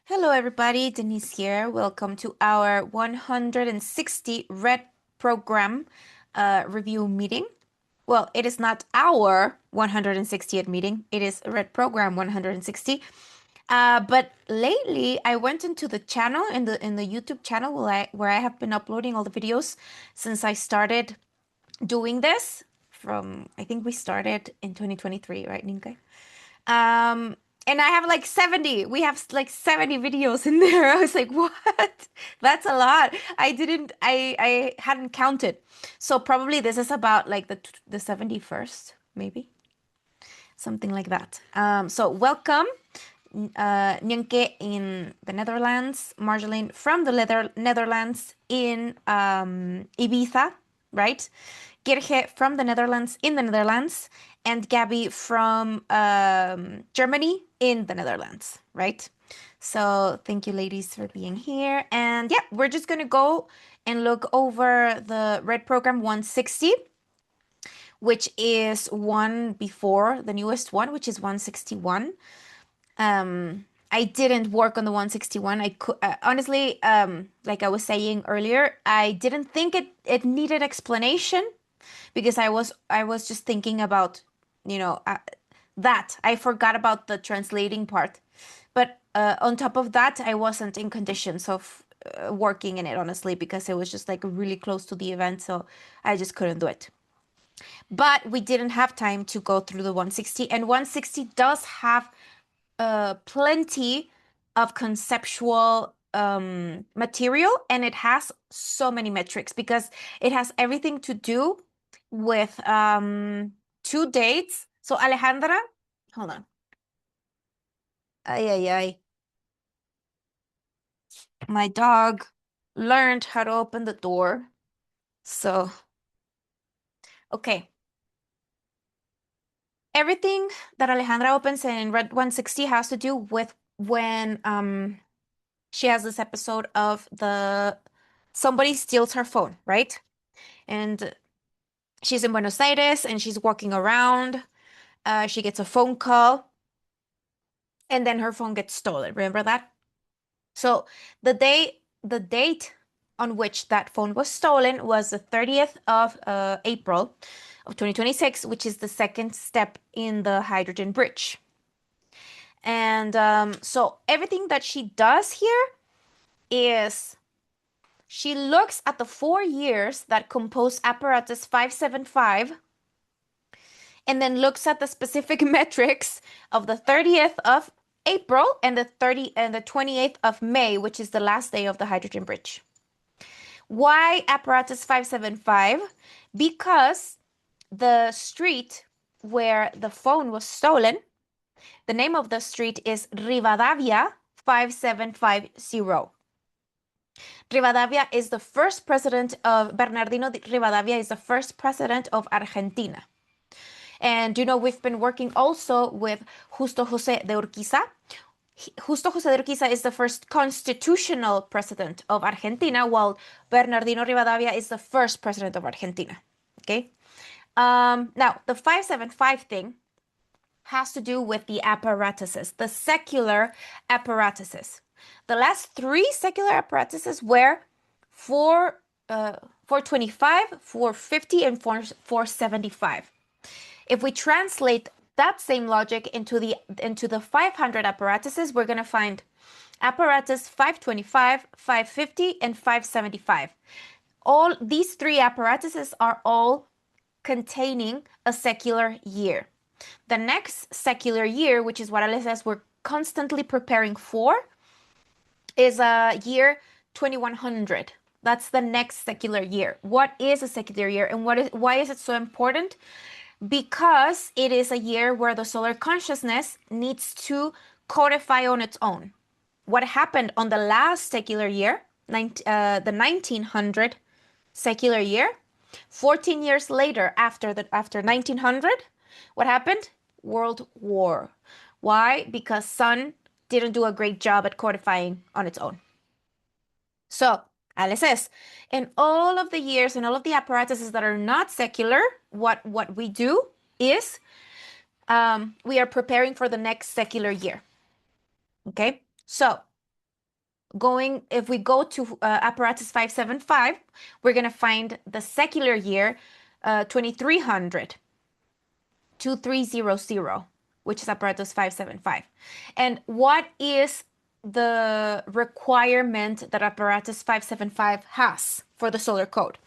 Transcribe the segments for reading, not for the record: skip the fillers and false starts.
Hello, everybody. Denisse here. Welcome to our 160 Red Program review meeting. Well, it is not our 160th meeting. It is Red Program 160. But lately, I went into the channel in the YouTube channel where I have been uploading all the videos since I started doing this. I think we started in 2023, right, Nienke? Um, and I have like 70. We have like 70 videos in there. I was like, what? That's a lot. I hadn't counted. So probably this is about like the 71st, maybe. Something like that. So welcome, Nienke in the Netherlands, Marjolein from the Netherlands in Ibiza, right? Geerje from the Netherlands in the Netherlands, and Gabi from Germany in the Netherlands, right? So thank you, ladies, for being here. And yeah, we're just gonna go and look over the Red Program 160, which is one before the newest one, which is 161. I didn't work on the 161. I could honestly, like I was saying earlier, I didn't think it needed explanation because I was just thinking about, you know, that I forgot about the translating part. But on top of that, I wasn't in conditions of working in it, honestly, because it was just like really close to the event, so I just couldn't do it. But we didn't have time to go through the 160, and 160 does have plenty of conceptual material, and it has so many metrics because it has everything to do with two dates. So Alejandra, hold on. Ay, ay, ay. My dog learned how to open the door. So, okay. Everything that Alejandra opens in Red 160 has to do with when she has this episode of the somebody steals her phone, right? And she's in Buenos Aires and she's walking around. She gets a phone call and then her phone gets stolen. Remember that? So the date on which that phone was stolen was the 30th of April of 2026, which is the second step in the hydrogen bridge. And so everything that she does here is she looks at the 4 years that compose apparatus 575 and then looks at the specific metrics of the 30th of April and the 28th of May, which is the last day of the hydrogen bridge. Why apparatus 575? Because the street where the phone was stolen, the name of the street is Rivadavia 5750. Rivadavia is the first president of Bernardino Rivadavia is the first president of Argentina. And we've been working also with Justo José de Urquiza. Justo José de Urquiza is the first constitutional president of Argentina, while Bernardino Rivadavia is the first president of Argentina. Okay. Now, the 575 thing has to do with the apparatuses, the secular apparatuses. The last three secular apparatuses were 425, 450, and 475. If we translate that same logic into the 500 apparatuses, we're going to find apparatus 525, 550, and 575. All these three apparatuses are all containing a secular year. The next secular year, which is what Ale says we're constantly preparing for, is a year 2100. That's the next secular year. What is a secular year and why is it so important? Because it is a year where the solar consciousness needs to codify on its own. What happened on the last secular year, the 1900 secular year, 14 years later after 1900, what happened? World War. Why? Because Sun didn't do a great job at codifying on its own. So, Ale says, in all of the years and all of the apparatuses that are not secular, what we do is we are preparing for the next secular year. Okay, so if we go to apparatus 575, we're going to find the secular year 2300, 2300, which is apparatus 575. And what is the requirement that apparatus 575 has for the solar code?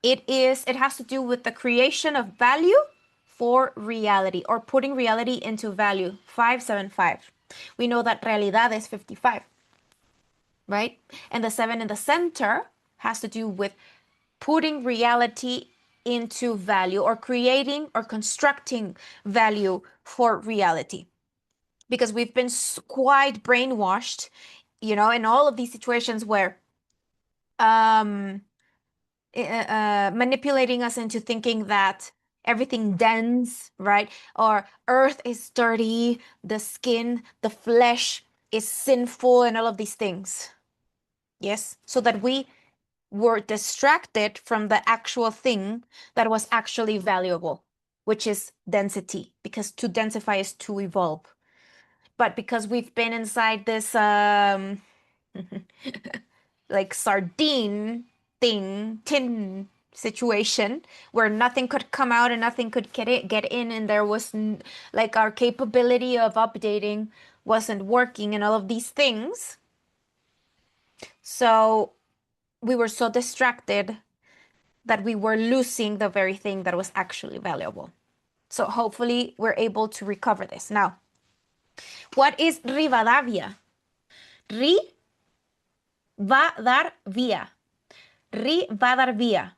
It has to do with the creation of value for reality, or putting reality into value. 575. We know that realidad is 55, right? And the 7 in the center has to do with putting reality into value, or creating or constructing value for reality. Because we've been quite brainwashed, in all of these situations where manipulating us into thinking that everything dense, right? Or earth is dirty, the skin, the flesh is sinful, and all of these things. Yes, so that we were distracted from the actual thing that was actually valuable, which is density, because to densify is to evolve. But because we've been inside this like sardine tin situation where nothing could come out and nothing could get in, and there was like our capability of updating wasn't working and all of these things. So we were so distracted that we were losing the very thing that was actually valuable. So hopefully we're able to recover this. Now, what is Rivadavia? Ri va dar vía. Ri va dar vía.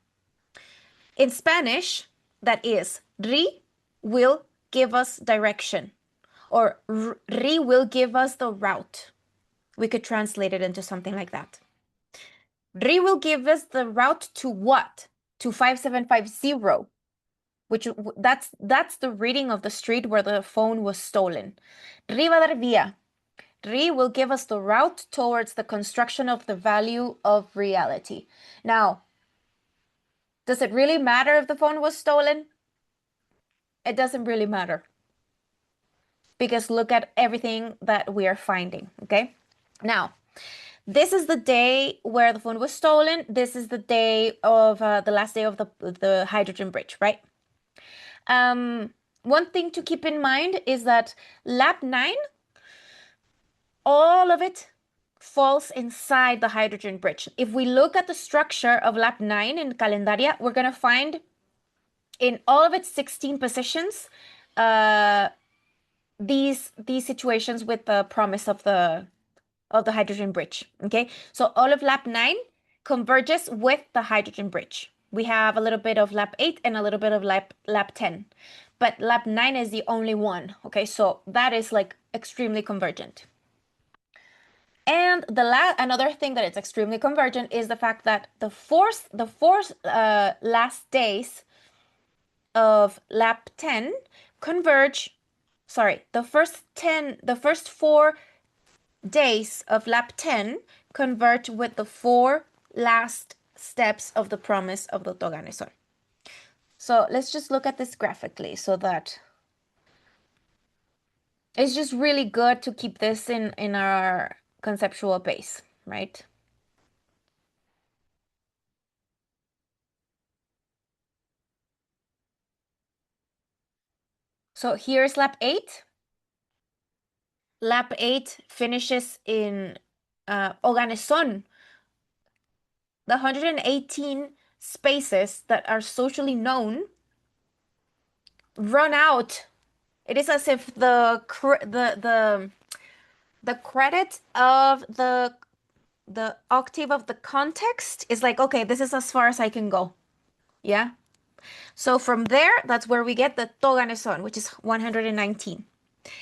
In Spanish, that is, ri will give us direction, or ri will give us the route. We could translate it into something like that. Ri will give us the route to what? To 5750, which that's the reading of the street where the phone was stolen. Ri va dar vía. Ri will give us the route towards the construction of the value of reality. Now, does it really matter if the phone was stolen? It doesn't really matter. Because look at everything that we are finding, okay? Now, this is the day where the phone was stolen. This is the day of the last day of the hydrogen bridge, right? One thing to keep in mind is that lab 9, all of it falls inside the hydrogen bridge. If we look at the structure of lab 9 in Calendaria, we're going to find in all of its 16 positions these situations with the promise of the hydrogen bridge. Okay, so all of lab 9 converges with the hydrogen bridge. We have a little bit of lab 8 and a little bit of lab 10, but lab 9 is the only one. Okay, so that is like extremely convergent. And another thing that it's extremely convergent is the fact that the four last days of lab 10 converge. Sorry, the first 4 days of lab 10 converge with the 4 last steps of the promise of the Toganesol. So let's just look at this graphically, so that it's just really good to keep this in our conceptual base, right? So here's lab 8. Lab 8 finishes in Oganesón. The 118 spaces that are socially known run out. It is as if the credit of the octave of the context is like, okay, this is as far as I can go. Yeah. So from there, that's where we get the Toganesón, which is 119.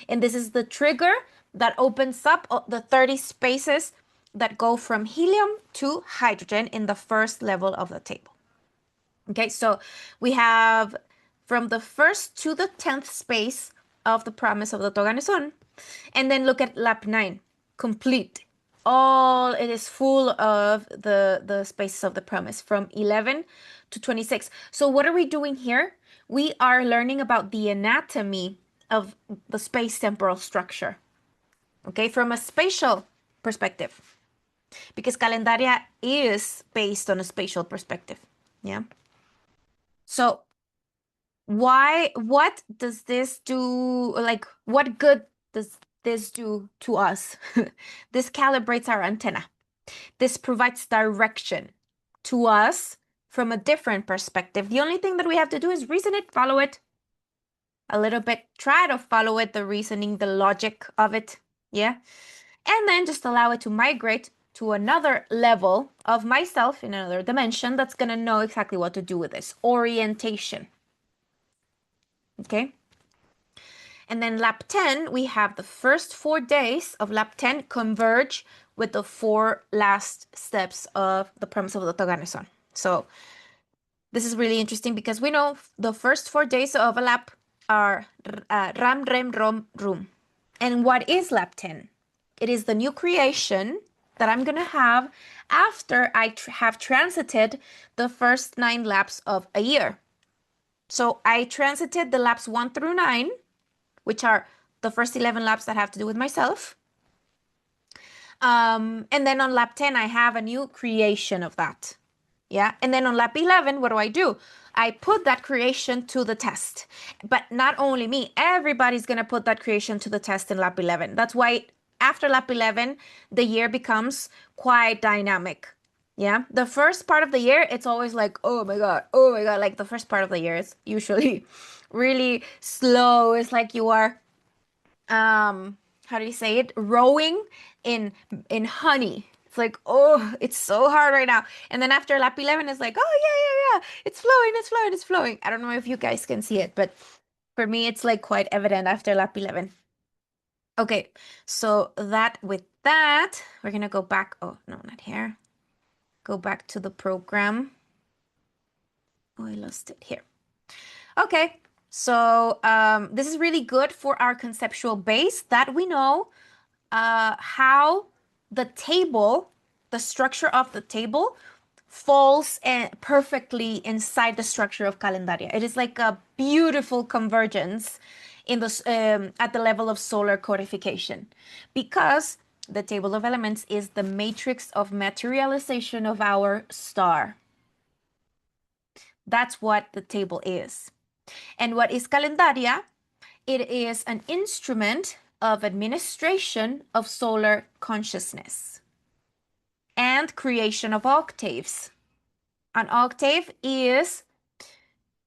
And this is the trigger that opens up the 30 spaces that go from helium to hydrogen in the first level of the table. Okay, so we have from the first to the 10th space of the promise of the Toganesón. And then look at lab 9, complete. It is full of the spaces of the promise from 11 to 26. So what are we doing here? We are learning about the anatomy of the space-temporal structure, okay, from a spatial perspective, because calendaria is based on a spatial perspective. Yeah. So what does this do? Like, what good does this do to us? This calibrates our antenna. This provides direction to us from a different perspective. The only thing that we have to do is reason it, follow it a little bit, try to follow it, the reasoning, the logic of it. Yeah. And then just allow it to migrate to another level of myself in another dimension that's going to know exactly what to do with this orientation. Okay. And then lap 10, we have the first 4 days of lap 10 converge with the 4 last steps of the premise of the Toganeson. So this is really interesting because we know the first 4 days of a lap are Ram, Rem, Rom, Rum. And what is lap 10? It is the new creation that I'm going to have after I have transited the first 9 laps of a year. So I transited the laps 1 through 9, which are the first 11 laps that have to do with myself. And then on lap 10, I have a new creation of that. Yeah. And then on lap 11, what do? I put that creation to the test. But not only me, everybody's going to put that creation to the test in lap 11. That's why after lap 11, the year becomes quite dynamic. Yeah. The first part of the year, it's always like, oh my God. Like the first part of the year is usually really slow. It's like you are, how do you say it? Rowing in honey. It's like, oh, it's so hard right now. And then after lap 11, it's like, oh, yeah. It's flowing. I don't know if you guys can see it, but for me, it's like quite evident after lap 11. Okay, so with that, we're going to go back. Oh, no, not here. Go back to the program. Oh, I lost it here. Okay, so this is really good for our conceptual base that we know how the table, the structure of the table falls perfectly inside the structure of calendaria. It is like a beautiful convergence in the at the level of solar codification, because the table of elements is the matrix of materialization of our star. That's what the table is. And what is calendaria? It is an instrument of administration of solar consciousness and creation of octaves. An octave is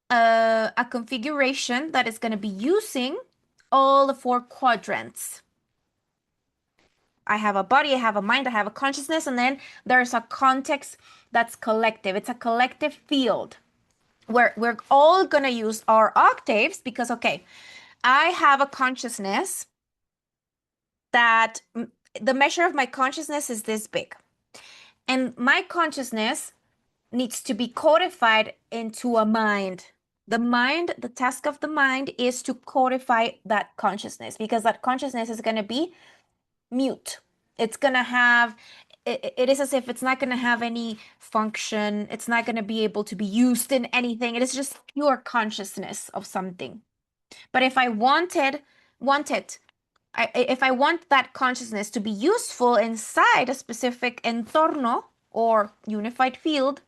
a configuration that is going to be using all the 4 quadrants. I have a body, I have a mind, I have a consciousness, and then there's a context that's collective. It's a collective field where we're all going to use our octaves because, okay, I have a consciousness that the measure of my consciousness is this big. And my consciousness needs to be codified into a mind. The task of the mind is to codify that consciousness, because that consciousness is going to be mute. It's going to have, it is as if it's not going to have any function. It's not going to be able to be used in anything. It is just pure consciousness of something. But if I if I want that consciousness to be useful inside a specific entorno or unified field,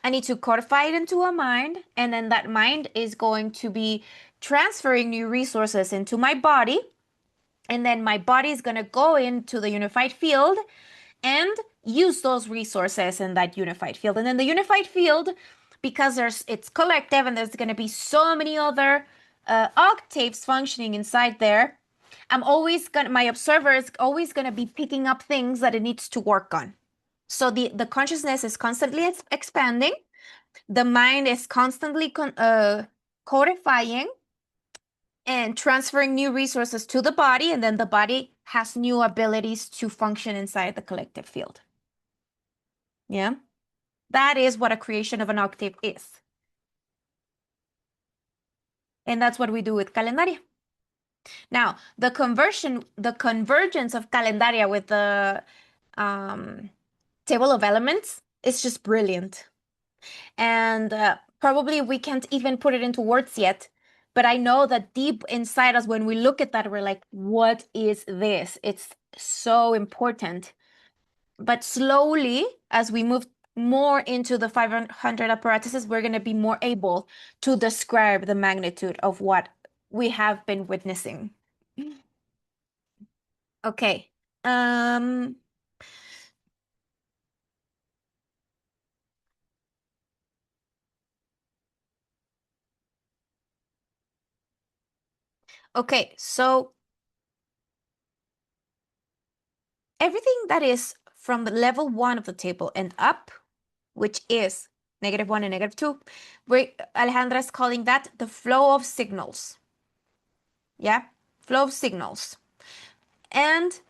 I need to codify it into a mind, and then that mind is going to be transferring new resources into my body, and then my body is going to go into the unified field and use those resources in that unified field. And then the unified field, because it's collective and there's going to be so many other octaves functioning inside there, my observer is always going to be picking up things that it needs to work on. So the consciousness is constantly expanding. The mind is constantly codifying and transferring new resources to the body, and then the body has new abilities to function inside the collective field. Yeah, that is what a creation of an octave is. And that's what we do with calendaria. Now, the convergence of calendaria with the table of elements is just brilliant. And probably we can't even put it into words yet, But I know that deep inside us, when we look at that, we're like, what is this? It's so important. But slowly, as we move more into the 500 apparatuses, we're going to be more able to describe the magnitude of what we have been witnessing. Okay. Um, okay, so everything that is from the level 1 of the table and up, which is -1 and -2, Alejandra is calling that the flow of signals. Yeah, flow of signals. And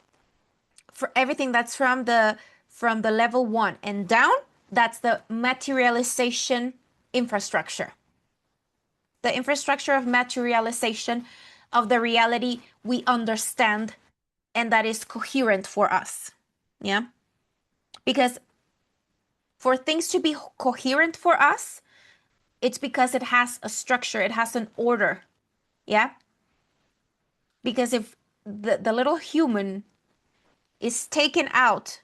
for everything that's from the level 1 and down, that's the materialization infrastructure. The infrastructure of materialization of the reality we understand and that is coherent for us. Yeah. Because for things to be coherent for us, it's because it has a structure, it has an order. Yeah. Because if the little human is taken out,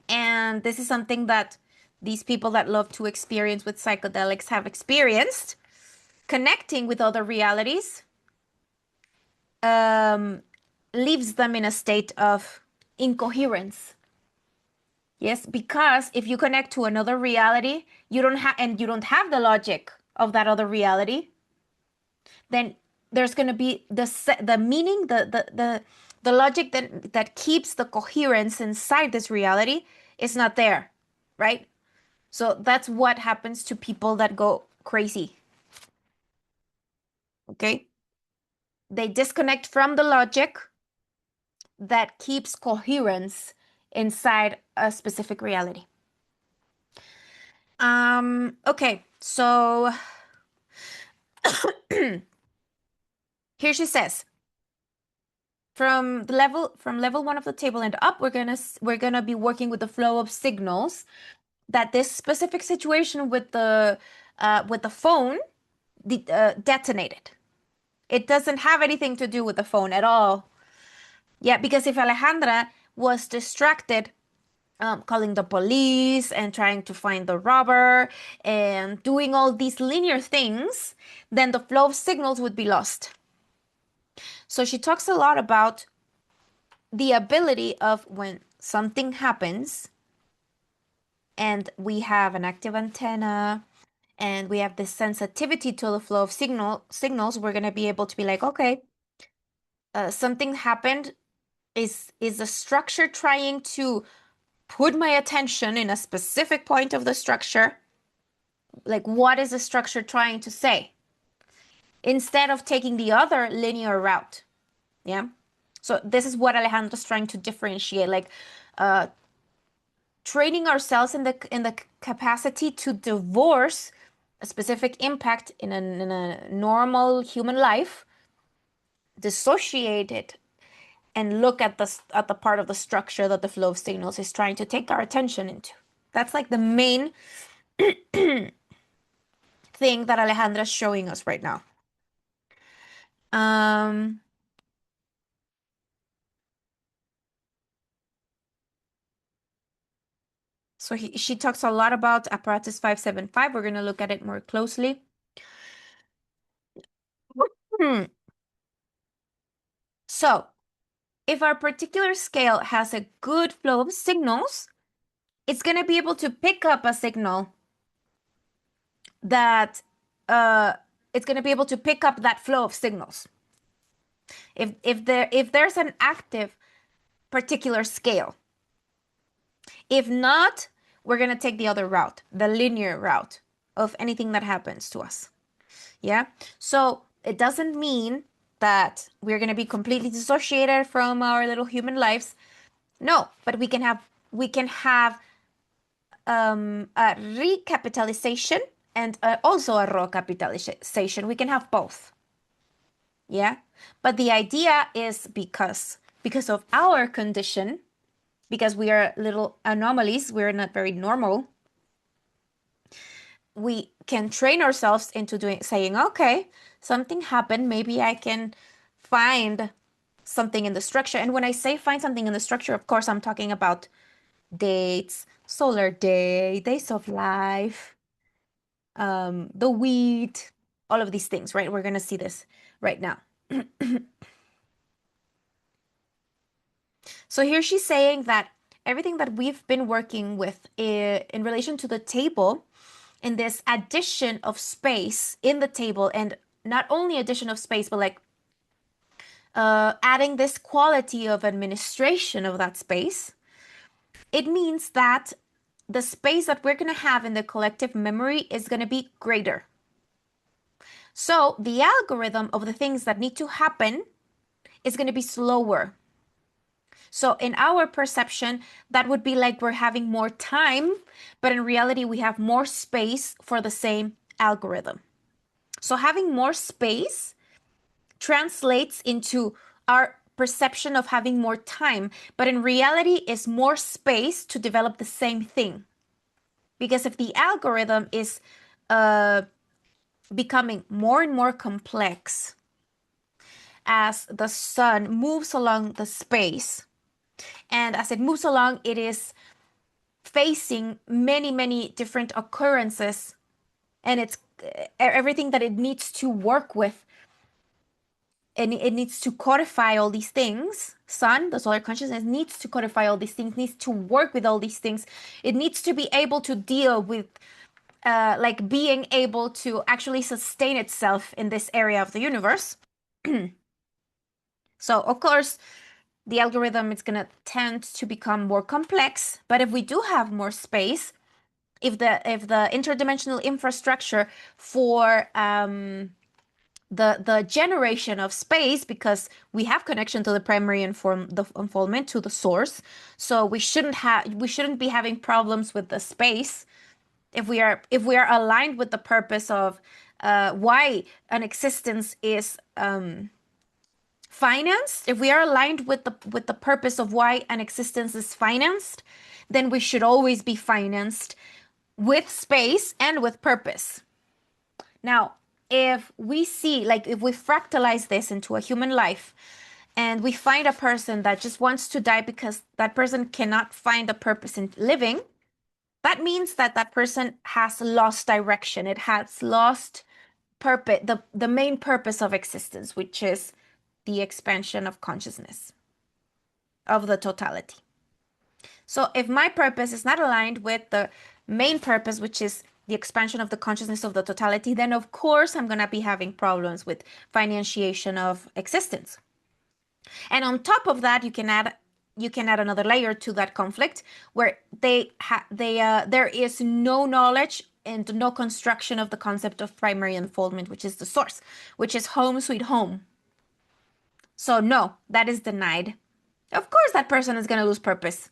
and this is something that these people that love to experience with psychedelics have experienced, connecting with other realities um, leaves them in a state of incoherence. Yes, because if you connect to another reality, you don't have the logic of that other reality, then there's going to be the meaning, the logic that keeps the coherence inside this reality is not there, right? So that's what happens to people that go crazy. Okay? They disconnect from the logic that keeps coherence inside a specific reality. Okay, so here she says, from level 1 of the table and up, we're gonna be working with the flow of signals that this specific situation with the phone detonated. It doesn't have anything to do with the phone at all. Yeah, because if Alejandra was distracted calling the police and trying to find the robber and doing all these linear things, then the flow of signals would be lost. So she talks a lot about the ability of when something happens and we have an active antenna and we have this sensitivity to the flow of signals, we're going to be able to be like, okay, something happened. Is the structure trying to put my attention in a specific point of the structure? Like, what is the structure trying to say? Instead of taking the other linear route. Yeah. So this is what Alejandra's trying to differentiate, like training ourselves in the capacity to divorce a specific impact in a normal human life, dissociate it, and look at the part of the structure that the flow of signals is trying to take our attention into. That's like the main thing that Alejandra's showing us right now. Um, so she talks a lot about apparatus 575. We're going to look at it more closely. Hmm. So, if our particular scale has a good flow of signals, it's going to be able to pick up a signal that it's going to be able to pick up that flow of signals. If there's an active particular scale. If not, we're going to take the other route, the linear route of anything that happens to us. Yeah. So it doesn't mean that we're going to be completely dissociated from our little human lives. No, but we can have a recapitalization and also a raw capitalization. We can have both. Yeah. But the idea is because of our condition, because we are little anomalies, we're not very normal, we can train ourselves into saying, okay, something happened. Maybe I can find something in the structure. And when I say find something in the structure, of course, I'm talking about dates, solar day, days of life, the wheat, all of these things, right? We're going to see this right now. So here she's saying that everything that we've been working with in relation to the table, in this addition of space in the table, and not only addition of space, but like adding this quality of administration of that space, it means that the space that we're going to have in the collective memory is going to be greater. So the algorithm of the things that need to happen is going to be slower. So in our perception, that would be like we're having more time, but in reality, we have more space for the same algorithm. So having more space translates into our perception of having more time, but in reality is more space to develop the same thing. Because if the algorithm is becoming more and more complex as the sun moves along the space, and as it moves along, it is facing many, many different occurrences, and it's everything that it needs to work with, and it needs to codify all these things. Sun, the solar consciousness, needs to codify all these things, needs to work with all these things. It needs to be able to deal with like being able to actually sustain itself in this area of the universe. So of course, the algorithm is going to tend to become more complex, but if we do have more space, if the interdimensional infrastructure for the generation of space, because we have connection to the primary the unfoldment to the source, so we shouldn't be having problems with the space if we are aligned with the purpose of why an existence is financed. If we are aligned with the purpose of why an existence is financed, then we should always be financed with space and with purpose. Now, if we see, like, if we fractalize this into a human life and we find a person that just wants to die because that person cannot find a purpose in living, that means that that person has lost direction. It has lost purpose, the main purpose of existence, which is the expansion of consciousness, of the totality. So if my purpose is not aligned with the main purpose, which is the expansion of the consciousness of the totality, then of course I'm going to be having problems with financiation of existence. And on top of that, you can add another layer to that conflict where there is no knowledge and no construction of the concept of primary unfoldment, which is the source, which is home sweet home. So no, that is denied. Of course, that person is going to lose purpose.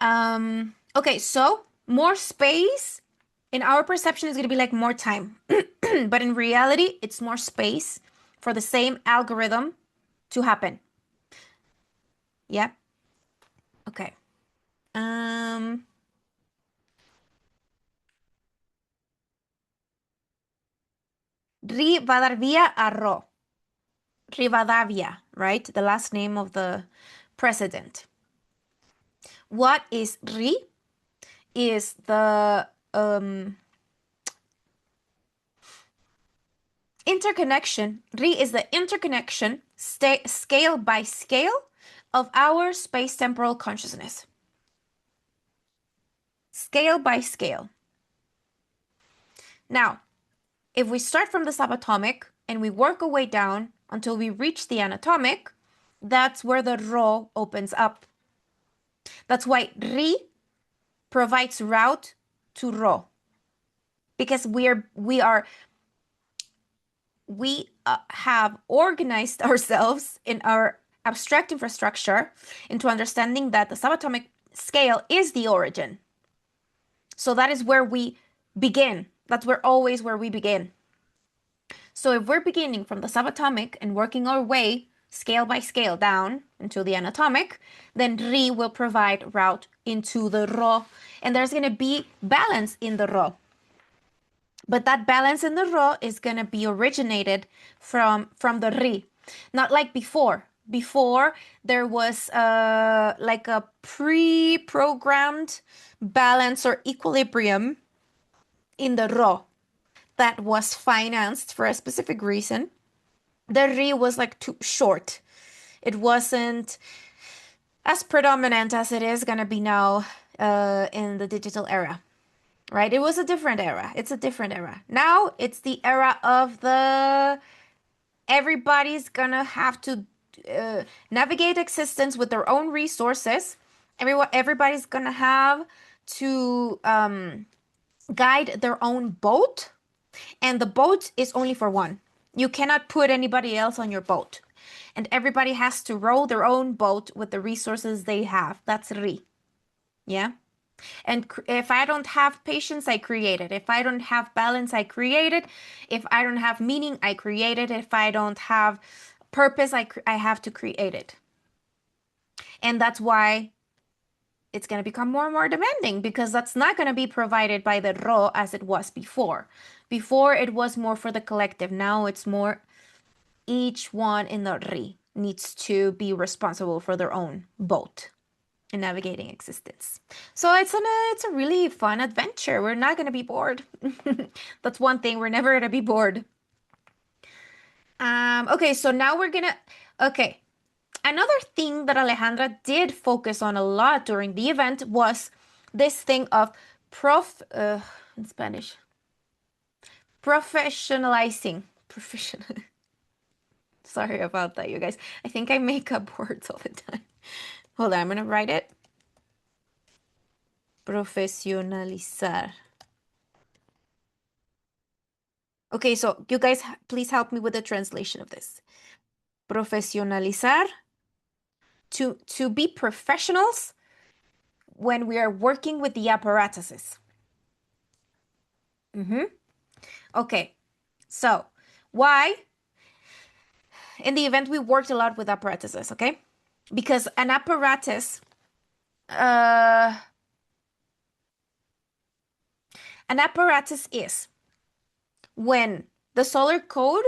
Okay, so more space in our perception is going to be like more time. But in reality, it's more space for the same algorithm to happen. Yeah. Okay. Rivadavia a Ro. Rivadavia, right? The last name of the president. What is Ri? Is the interconnection. Ri is the interconnection, scale by scale, of our space-temporal consciousness. Scale by scale. Now, if we start from the subatomic and we work our way down until we reach the anatomic, that's where the Ro opens up. That's why Ri provides route to Ro. Because we have organized ourselves in our abstract infrastructure into understanding that the subatomic scale is the origin. So that is where we begin. That's always where we begin. So if we're beginning from the subatomic and working our way scale by scale down into the anatomic, then Ri will provide route into the Ro, and there's going to be balance in the Ro. But that balance in the ro is going to be originated from the ri. Not like before. Before there was like a pre-programmed balance or equilibrium in the ro that was financed for a specific reason. The ri was like too short. It wasn't as predominant as it is going to be now in the digital era, right? It was a different era. It's a different era. Now it's the era of the everybody's gonna have to navigate existence with their own resources. Everybody's gonna have to guide their own boat, and the boat is only for one. You cannot put anybody else on your boat, and everybody has to row their own boat with the resources they have. That's ri. Yeah. And if I don't have patience, I create it. If I don't have balance, I create it. If I don't have meaning, I create it. If I don't have purpose, I have to create it. And that's why it's going to become more and more demanding, because that's not going to be provided by the ro as it was before. Before it was more for the collective. Now it's more each one in the ri needs to be responsible for their own boat in navigating existence. So it's a really fun adventure. We're not gonna be bored. That's one thing. We're never gonna be bored. Okay, so now okay. Another thing that Alejandra did focus on a lot during the event was this thing of in Spanish. Professionalizing. Professional. Sorry about that, you guys. I think I make up words all the time. Hold on, I'm gonna write it. Profesionalizar. Okay, so you guys please help me with the translation of this. Profesionalizar, to be professionals when we are working with the apparatuses. Okay, so why? In the event we worked a lot with apparatuses, okay? Because an apparatus, uh, an apparatus is when the solar code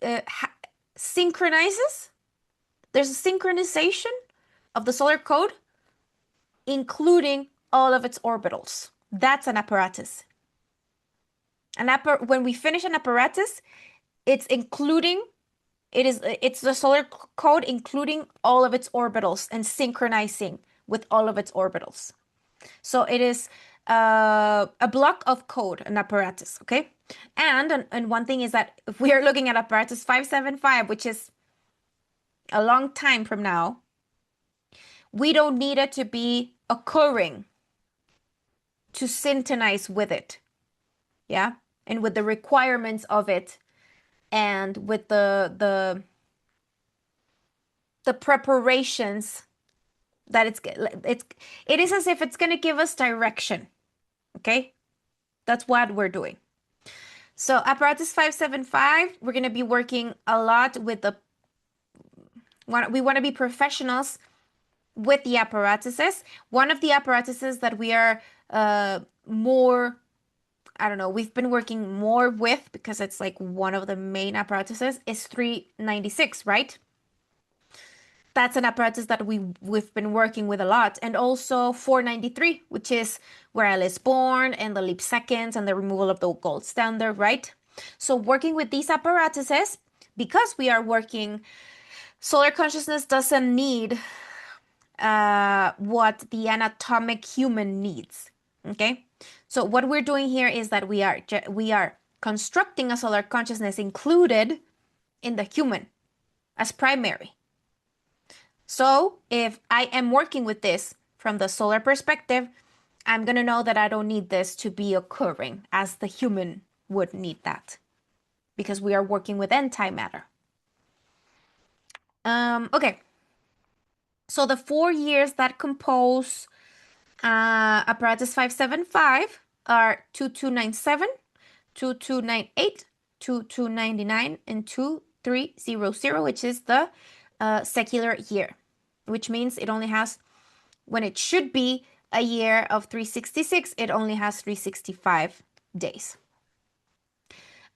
uh, synchronizes. There's a synchronization of the solar code, including all of its orbitals. That's an apparatus. When we finish an apparatus, it's the solar code including all of its orbitals and synchronizing with all of its orbitals. So it is a block of code, an apparatus, okay? And one thing is that if we are looking at apparatus 575, which is a long time from now, we don't need it to be occurring to synchronize with it. Yeah? And with the requirements of it, and with the preparations that it is as if it's going to give us direction. Okay? That's what we're doing. So apparatus 575, we're going to be working a lot with we want to be professionals with the apparatuses. One of the apparatuses that we are more, I don't know, we've been working more with, because it's like one of the main apparatuses, is 396, right? That's an apparatus that we've been working with a lot. And also 493, which is where I was born, and the leap seconds, and the removal of the gold standard, right? So working with these apparatuses, because we are working, solar consciousness doesn't need what the anatomic human needs. Okay? So what we're doing here is that we are constructing a solar consciousness included in the human as primary. So if I am working with this from the solar perspective, I'm going to know that I don't need this to be occurring as the human would need that, because we are working with antimatter. Okay. So the 4 years that compose apparatus 575 are 2297, 2298, 2299, and 2300, which is the secular year, which means it only has, when it should be a year of 366, it only has 365 days.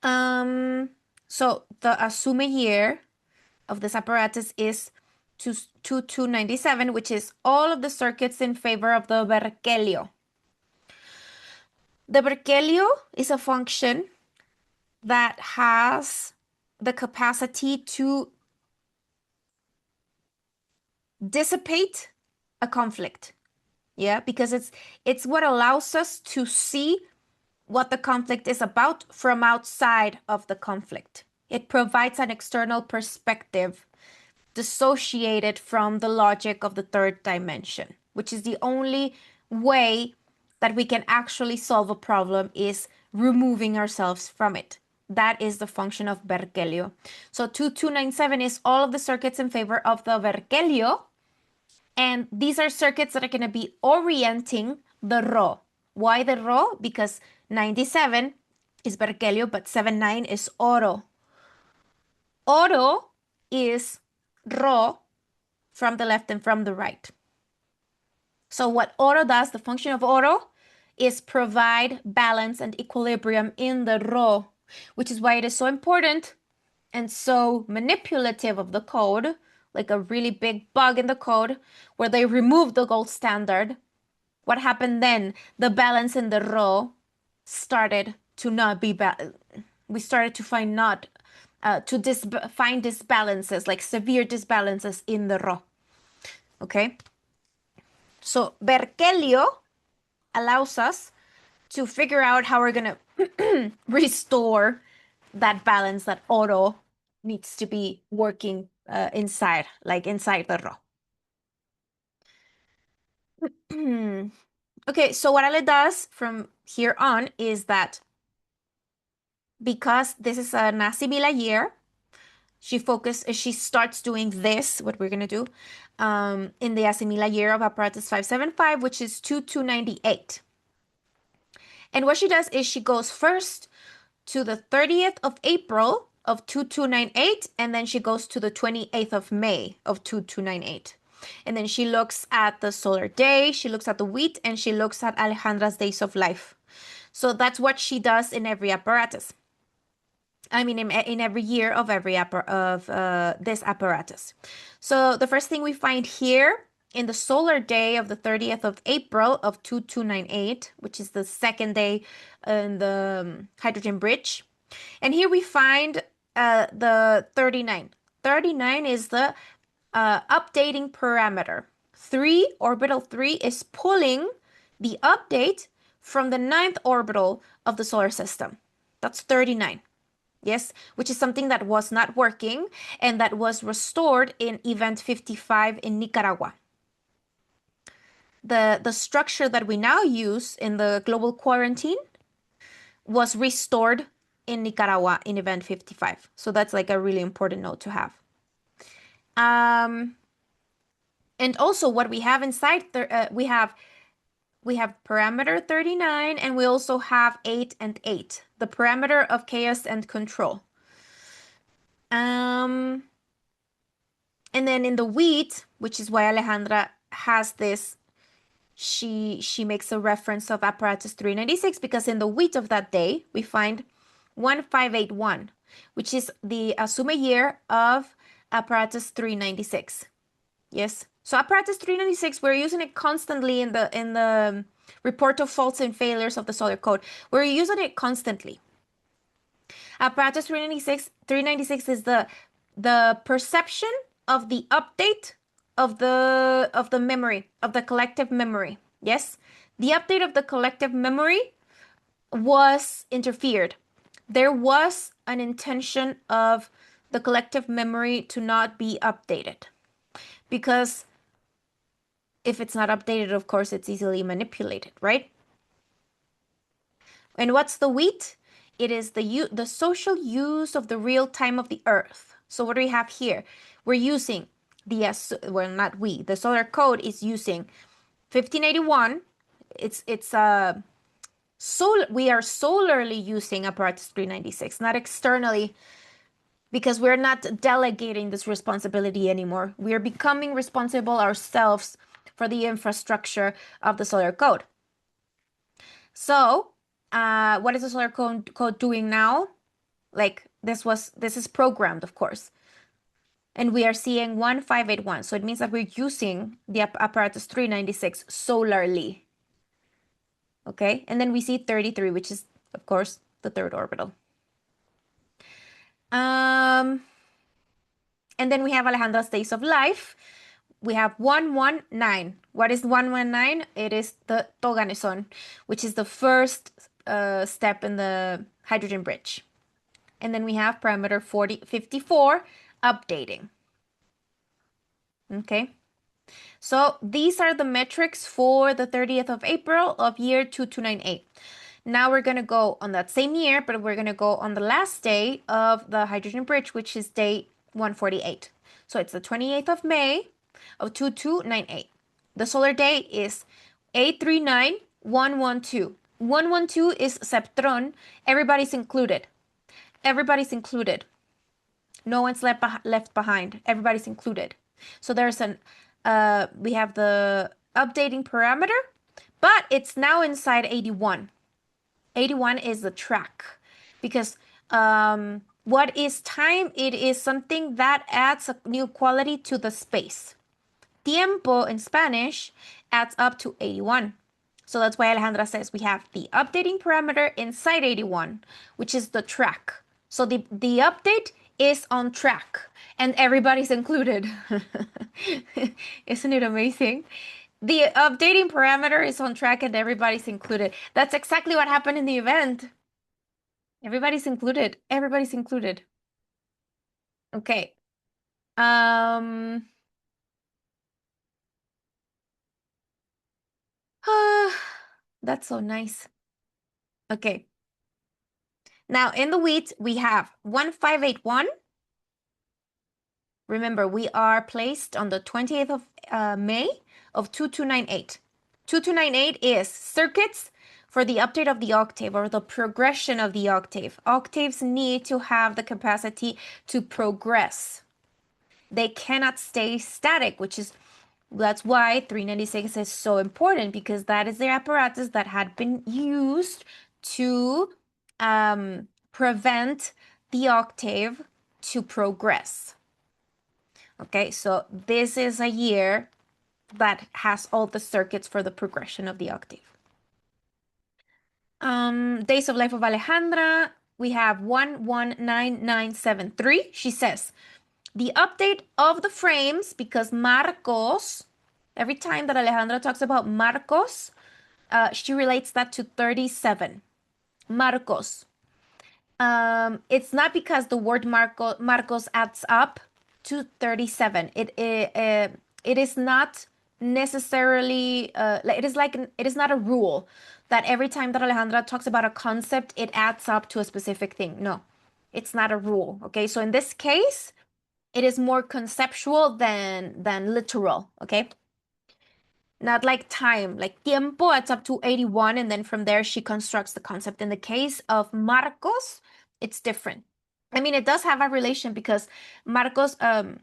So the assume year of this apparatus is 2297, which is all of the circuits in favor of the Berkelio. The Berkelio is a function that has the capacity to dissipate a conflict. Yeah, because it's what allows us to see what the conflict is about from outside of the conflict. It provides an external perspective dissociated from the logic of the third dimension, which is the only way that we can actually solve a problem is removing ourselves from it. That is the function of Berkelio. So 2297 is all of the circuits in favor of the Berkelio. And these are circuits that are going to be orienting the Rho. Why the Rho? Because 97 is Berkelio, but 79 is Oro. Oro is Rho from the left and from the right. So what Oro does, the function of Oro, is provide balance and equilibrium in the Rho, which is why it is so important and so manipulative of the code, like a really big bug in the code, where they removed the gold standard. What happened then? The balance in the Rho started to not be we started to find not find disbalances, like severe disbalances in the Rho. Okay? So Berkelio allows us to figure out how we're going to restore that balance that Oro needs to be working inside, like inside the Rho. Okay, so what Ale does from here on is that because this is an asimila year, she starts doing this, what we're gonna do, in the asimila year of apparatus 575, which is 2298. And what she does is she goes first to the 30th of April of 2298, and then she goes to the 28th of May of 2298. And then she looks at the solar day, she looks at the wheat, and she looks at Alejandra's days of life. So that's what she does in every apparatus. I mean, in every year of this apparatus. So the first thing we find here in the solar day of the 30th of April of 2298, which is the second day in the hydrogen bridge. And here we find the 39. 39 is the updating parameter. Orbital 3 is pulling the update from the 9th orbital of the solar system. That's 39. Yes, which is something that was not working and that was restored in event 55 in Nicaragua. The structure that we now use in the global quarantine was restored in Nicaragua in event 55. So that's like a really important note to have. And also what we have inside, we have parameter 39 and we also have 8 and 8, the parameter of chaos and control. And then in the wheat, which is why Alejandra has this, she makes a reference of apparatus 396 because in the wheat of that day, we find 1581, which is the assume year of apparatus 396. Yes. So apparatus 396, we're using it constantly in the report of faults and failures of the solar code. We're using it constantly. Apparatus 396 is the perception of the update of the memory, of the collective memory. Yes? The update of the collective memory was interfered. There was an intention of the collective memory to not be updated. Because if it's not updated, of course, it's easily manipulated, right? And what's the wheat? It is the social use of the real time of the Earth. So what do we have here? We're using the solar code is using 1581. We are solarly using apparatus 396, not externally, because we're not delegating this responsibility anymore. We are becoming responsible ourselves for the infrastructure of the solar code. So What is the solar code doing now? Like this is programmed, of course. And we are seeing 1581. So it means that we're using the apparatus 396 solarly. Okay, and then we see 33, which is, of course, the third orbital. Um, and then we have Alejandra's days of life. We have 119. What is 119? It is the Toganeson, which is the first step in the hydrogen bridge. And then we have parameter 54, updating. Okay. So these are the metrics for the 30th of April of year 2298. Now we're going to go on that same year, but we're going to go on the last day of the hydrogen bridge, which is day 148. So it's the 28th of May of 2298. The solar day is 839112. 112 is Septron. Everybody's included. Everybody's included. No one's left behind. Everybody's included. So there's we have the updating parameter, but it's now inside 81. 81 is the track because what is time? It is something that adds a new quality to the space. Tiempo in Spanish adds up to 81. So that's why Alejandra says we have the updating parameter inside 81, which is the track. So the update is on track and everybody's included. Isn't it amazing? The updating parameter is on track and everybody's included. That's exactly what happened in the event. Everybody's included. Everybody's included. Okay. Um, that's so nice. Okay. Now in the weeds, we have 1581. Remember, we are placed on the 28th of May of 2298. 2298 is circuits for the update of the octave or the progression of the octave. Octaves need to have the capacity to progress. They cannot stay static, that's why 396 is so important because that is the apparatus that had been used to prevent the octave to progress. Okay, so this is a year that has all the circuits for the progression of the octave. Days of life of Alejandra, we have 119973. She says, the update of the frames, because Marcos, every time that Alejandra talks about Marcos, she relates that to 37. Marcos. It's not because the word Marcos adds up to 37. It is not necessarily it is not a rule that every time that Alejandra talks about a concept, it adds up to a specific thing. No, it's not a rule. Okay, so in this case, it is more conceptual than literal. Okay. Not like time, like tiempo, it's up to 81, and then from there she constructs the concept. In the case of Marcos, it's different. I mean, it does have a relation because Marcos, estructuras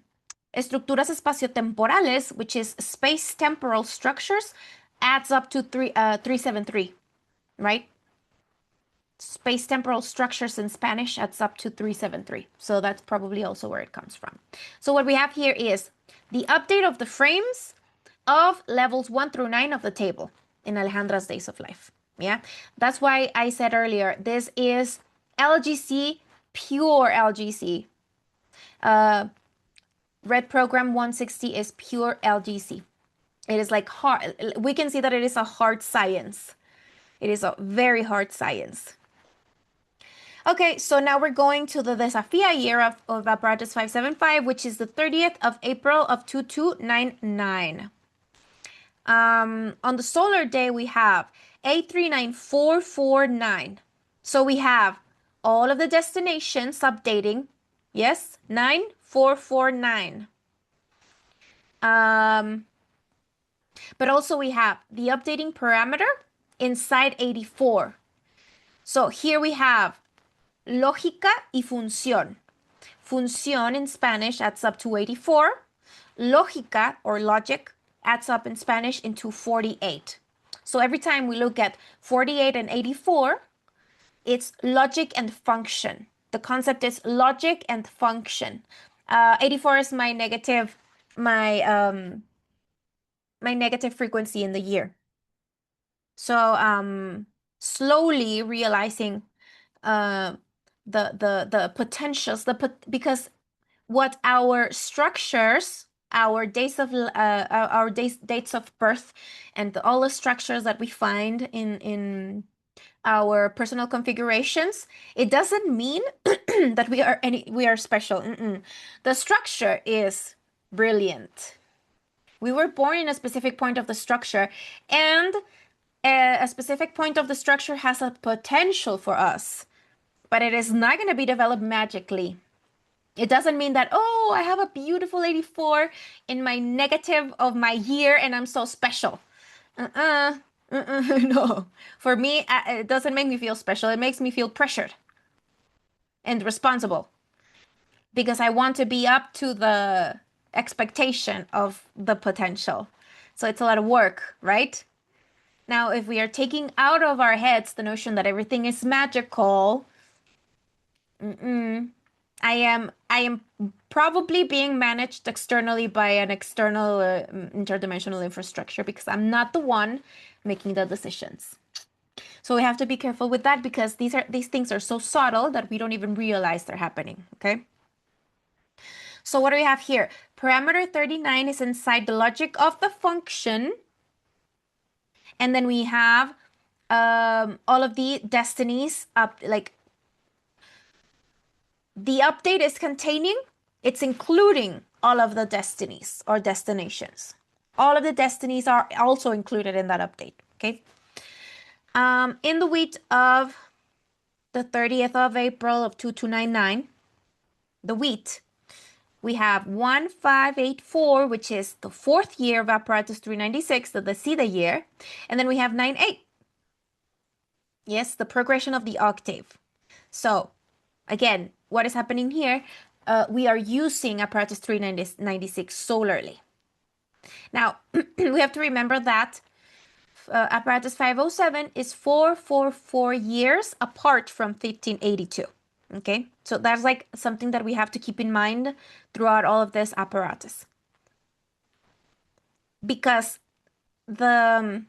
espaciotemporales, which is space-temporal structures, adds up to 373, right? Space-temporal structures in Spanish adds up to 373. So that's probably also where it comes from. So what we have here is the update of the frames of levels 1 through 9 of the table in Alejandra's days of life. Yeah, that's why I said earlier, this is LGC, pure LGC. Red program 160 is pure LGC. It is like hard. We can see that it is a hard science. It is a very hard science. Okay, so now we're going to the Desafía year of apparatus 575, which is the 30th of April of 2299. On the solar day, we have 839449. So we have all of the destinations updating. Yes, 9449. But also we have the updating parameter inside 84. So here we have lógica y función. Función in Spanish adds up to 84. Lógica or logic adds up in Spanish into 48. So every time we look at 48 and 84, It's logic and function. The concept is logic and function. 84 is my negative frequency in the year. So slowly realizing uh the potentials, because what our structures, our days of our dates of birth, and all the structures that we find in our personal configurations, it doesn't mean that we are special. The structure is brilliant. We were born in a specific point of the structure, and a specific point of the structure has a potential for us, but it is not going to be developed magically. It doesn't mean that, oh, I have a beautiful 84 in my negative of my year and I'm so special. Uh-uh. No. For me, it doesn't make me feel special. It makes me feel pressured and responsible because I want to be up to the expectation of the potential. So it's a lot of work, right? Now, if we are taking out of our heads the notion that everything is magical, I am probably being managed externally by an external interdimensional infrastructure because I'm not the one making the decisions. So we have to be careful with that because these things are so subtle that we don't even realize they're happening, okay? So what do we have here? Parameter 39 is inside the logic of the function. And then we have all of the destinies up, like the update is containing, it's including all of the destinies or destinations. All of the destinies are also included in that update, okay? In the week of the 30th of April of 2299, the wheat, we have 1584, which is the fourth year of apparatus 396, the Decida year. And then we have 98. Yes, the progression of the octave. So again, what is happening here? We are using apparatus 396 solarly. Now, we have to remember that apparatus 507 is 444 years apart from 1582. Okay, so that's like something that we have to keep in mind throughout all of this apparatus. Because one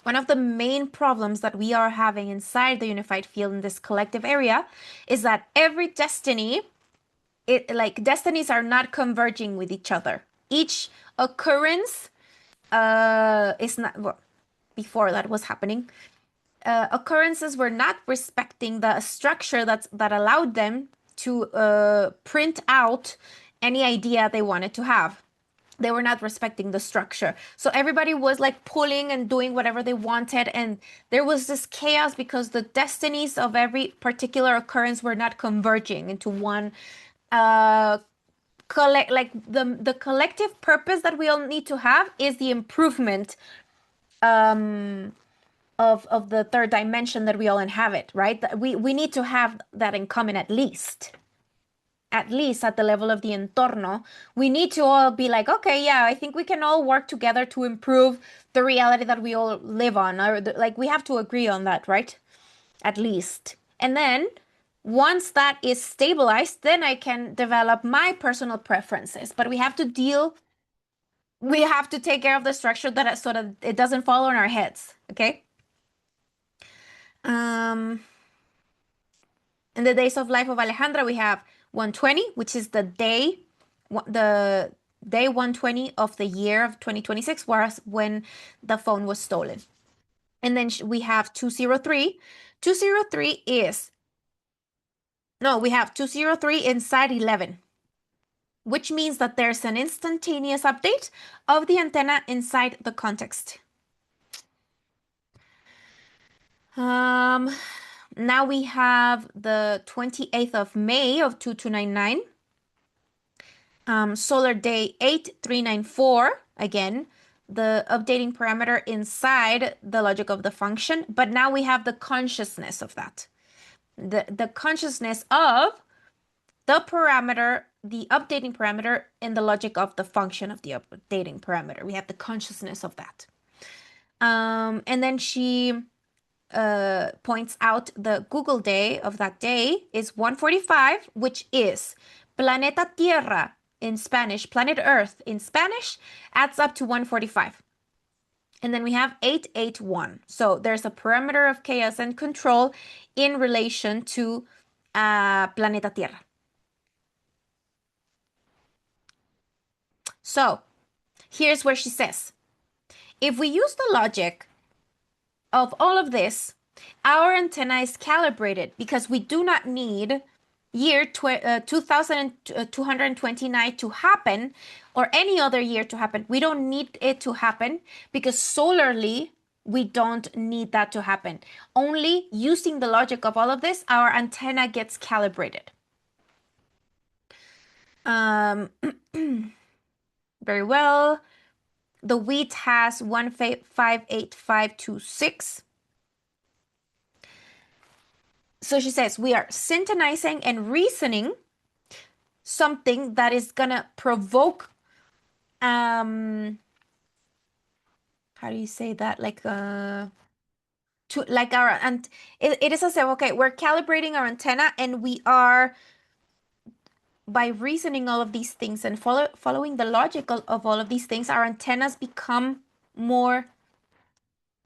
of the main problems that we are having inside the unified field in this collective area is that every destiny, destinies are not converging with each other. Each occurrence is not, well, before that was happening, occurrences were not respecting the structure that allowed them to print out any idea they wanted to have. They were not respecting the structure. So everybody was like pulling and doing whatever they wanted. And there was this chaos because the destinies of every particular occurrence were not converging into one the collective purpose that we all need to have is the improvement of the third dimension that we all inhabit, right? We need to have that in common at least at the level of the entorno. We need to all be like, okay, yeah, I think we can all work together to improve the reality that we all live on. Or like we have to agree on that, right? At least. And then once that is stabilized, then I can develop my personal preferences. But we have to take care of the structure that so that it doesn't fall on our heads, okay? In the days of life of Alejandra, we have 120, which is the day 120 of the year of 2026, whereas when the phone was stolen. And then we have 203. 203 is, no, we have 203 inside 11, which means that there's an instantaneous update of the antenna inside the context. Now we have the 28th of May of 2299. Solar day 8394, again, the updating parameter inside the logic of the function, but now we have the consciousness of that. The consciousness of the parameter, the updating parameter in the logic of the function of the updating parameter. We have the consciousness of that. And then she points out the Google day of that day is 145, which is Planeta Tierra in Spanish, Planet Earth in Spanish, adds up to 145. And then we have 881. So there's a parameter of chaos and control in relation to Planeta Tierra. So here's where she says, if we use the logic of all of this, our antenna is calibrated because we do not need year 2229 to happen or any other year to happen. We don't need it to happen because solarly, we don't need that to happen. Only using the logic of all of this, our antenna gets calibrated. Very well. The wheat has 158,526. So she says we are syntonizing and reasoning something that is gonna provoke how do you say that? Like to like our and it is as if okay, we're calibrating our antenna and we are by reasoning all of these things and following the logic of all of these things, our antennas become more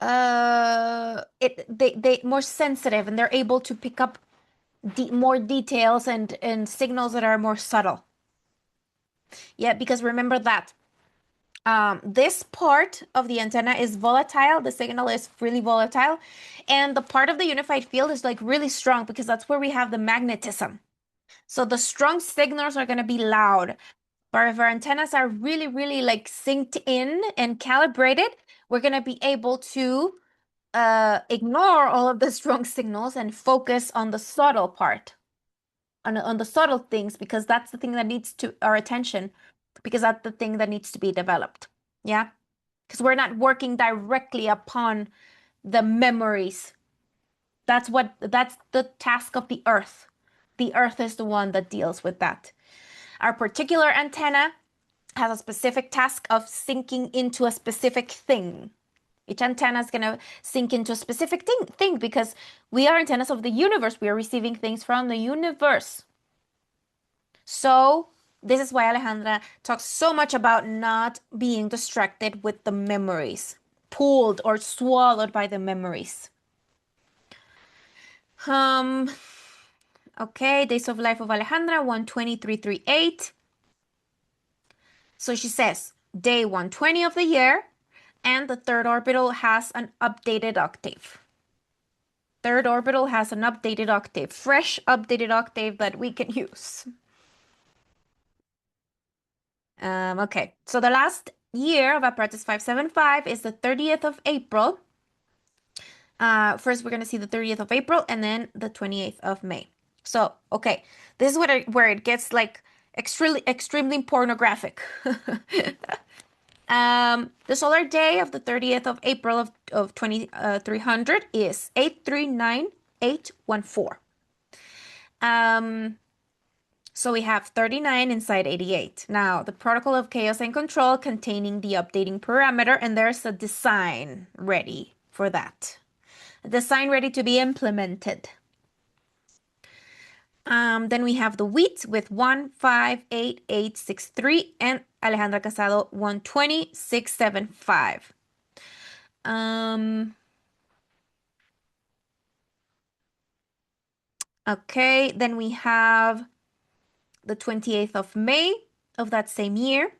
they more sensitive and they're able to pick up more details and signals that are more subtle. Yeah, because remember that this part of the antenna is volatile. The signal is really volatile. And the part of the unified field is like really strong because that's where we have the magnetism. So the strong signals are going to be loud. But if our antennas are really, really like synced in and calibrated, we're going to be able to ignore all of the strong signals and focus on the subtle part, on the subtle things, because that's the thing that needs to our attention, because that's the thing that needs to be developed. Yeah. Because we're not working directly upon the memories. That's the task of the earth. The earth is the one that deals with that. Our particular antenna has a specific task of sinking into a specific thing. Each antenna is going to sink into a specific thing because we are antennas of the universe. We are receiving things from the universe. So this is why Alejandra talks so much about not being distracted with the memories, pulled or swallowed by the memories. Okay, days of life of Alejandra, 12338. So she says, day 120 of the year, and the third orbital has an updated octave. Third orbital has an updated octave, fresh updated octave that we can use. Okay, so the last year of apparatus 575 is the 30th of April. First, we're going to see the 30th of April and then the 28th of May. So, okay, this is where it gets like extremely pornographic. The solar day of the 30th of April of 2300 is 839814. So we have 39 inside 88. Now, the protocol of chaos and control containing the updating parameter, and there's a design ready for that. A design ready to be implemented. Then we have the wheat with 158863 and Alejandra Casado 120675. Okay, then we have the 28th of May of that same year.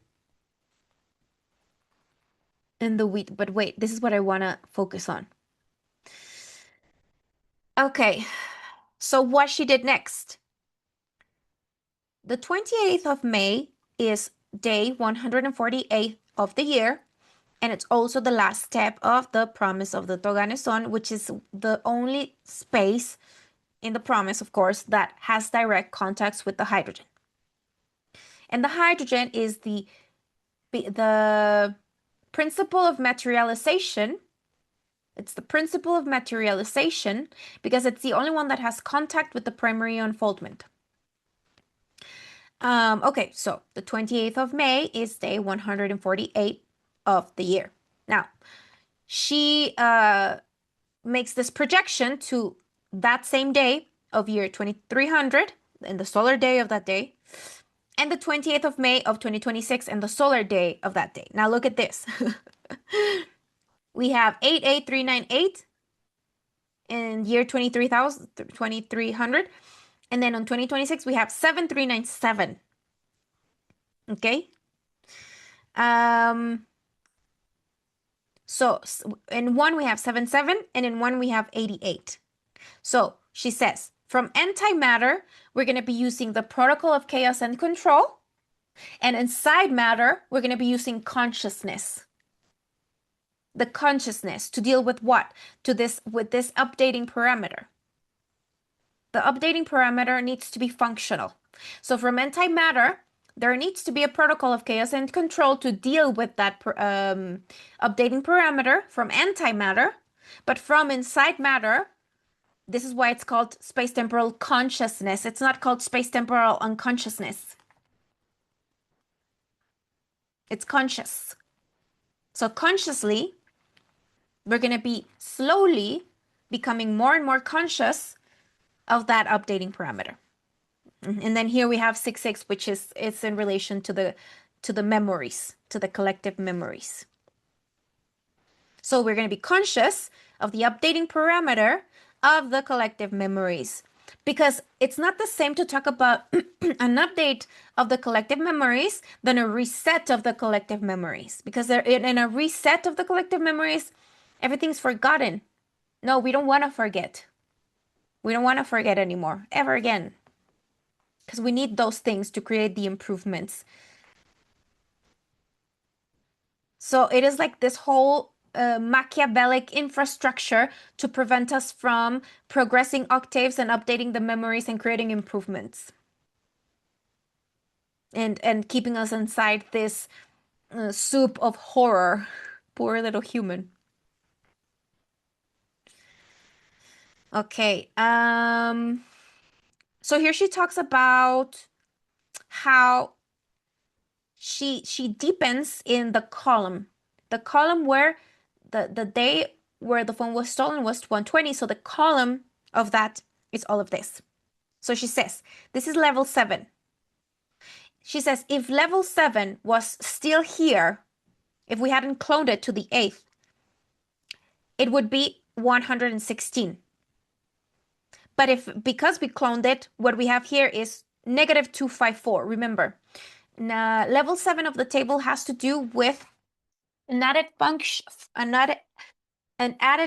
And the wheat, but wait, this is what I want to focus on. Okay, so what she did next. The 28th of May is day 148 of the year, and it's also the last step of the promise of the Toganeson, which is the only space in the promise, of course, that has direct contacts with the hydrogen. And the hydrogen is the principle of materialization. It's the principle of materialization because it's the only one that has contact with the primary unfoldment. Okay, so the 28th of May is day 148 of the year. Now, she makes this projection to that same day of year 2300 and the solar day of that day, and the 28th of May of 2026 and the solar day of that day. Now look at this. We have 88398 in year 2300, and then on 2026 we have 7397. Okay? So in one we have 77, and in one we have 88. So she says, from antimatter, we're going to be using the protocol of chaos and control. And inside matter, we're going to be using consciousness. The consciousness to deal with what? With this updating parameter. The updating parameter needs to be functional. So from antimatter, there needs to be a protocol of chaos and control to deal with that updating parameter from antimatter. But from inside matter, this is why it's called space-temporal consciousness. It's not called space-temporal unconsciousness. It's conscious. So consciously, we're going to be slowly becoming more and more conscious of that updating parameter. And then here we have 66, which is it's in relation to the memories, to the collective memories. So we're going to be conscious of the updating parameter of the collective memories, because it's not the same to talk about an update of the collective memories than a reset of the collective memories, because in a reset of the collective memories, everything's forgotten. No, we don't want to forget. We don't want to forget anymore, ever again, because we need those things to create the improvements. So it is like this whole Machiavellic infrastructure to prevent us from progressing octaves and updating the memories and creating improvements. And keeping us inside this soup of horror. Poor little human. Okay. So here she talks about how she deepens in the column. The column where the day where the phone was stolen was 120. So the column of that is all of this. So she says, this is level 7. She says, if level 7 was still here, if we hadn't cloned it to the 8th, it would be 116. But because we cloned it, what we have here is negative 254. Remember, level 7 of the table has to do with an added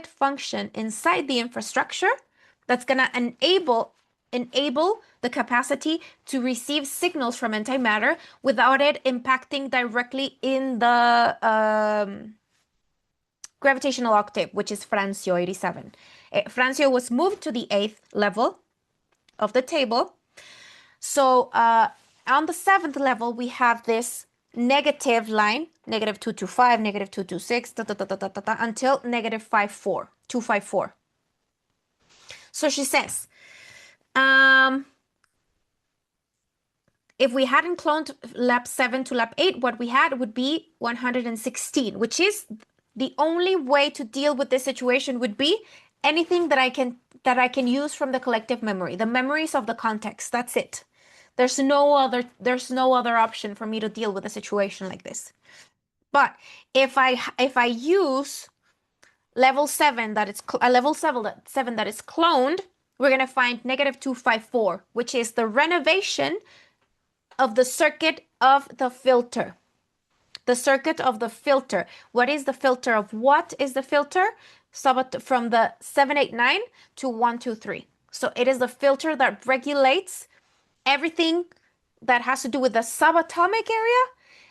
function inside the infrastructure that's going to enable the capacity to receive signals from antimatter without it impacting directly in the gravitational octave, which is Francio 87. Francio was moved to the 8th level of the table. So on the 7th level, we have this negative line, negative 225, negative 226, until negative 254. So she says, if we hadn't cloned lap 7 to lap 8, what we had would be 116, which is the only way to deal with this situation would be anything that I can use from the collective memory, the memories of the context. That's it. There's no other option for me to deal with a situation like this. But if I use level 7 that it's level 7 that is cloned, we're going to find negative 254, which is the renovation of the circuit of the filter. The circuit of the filter. What is the filter of what is the filter? From the 789 to 123. So it is the filter that regulates everything that has to do with the subatomic area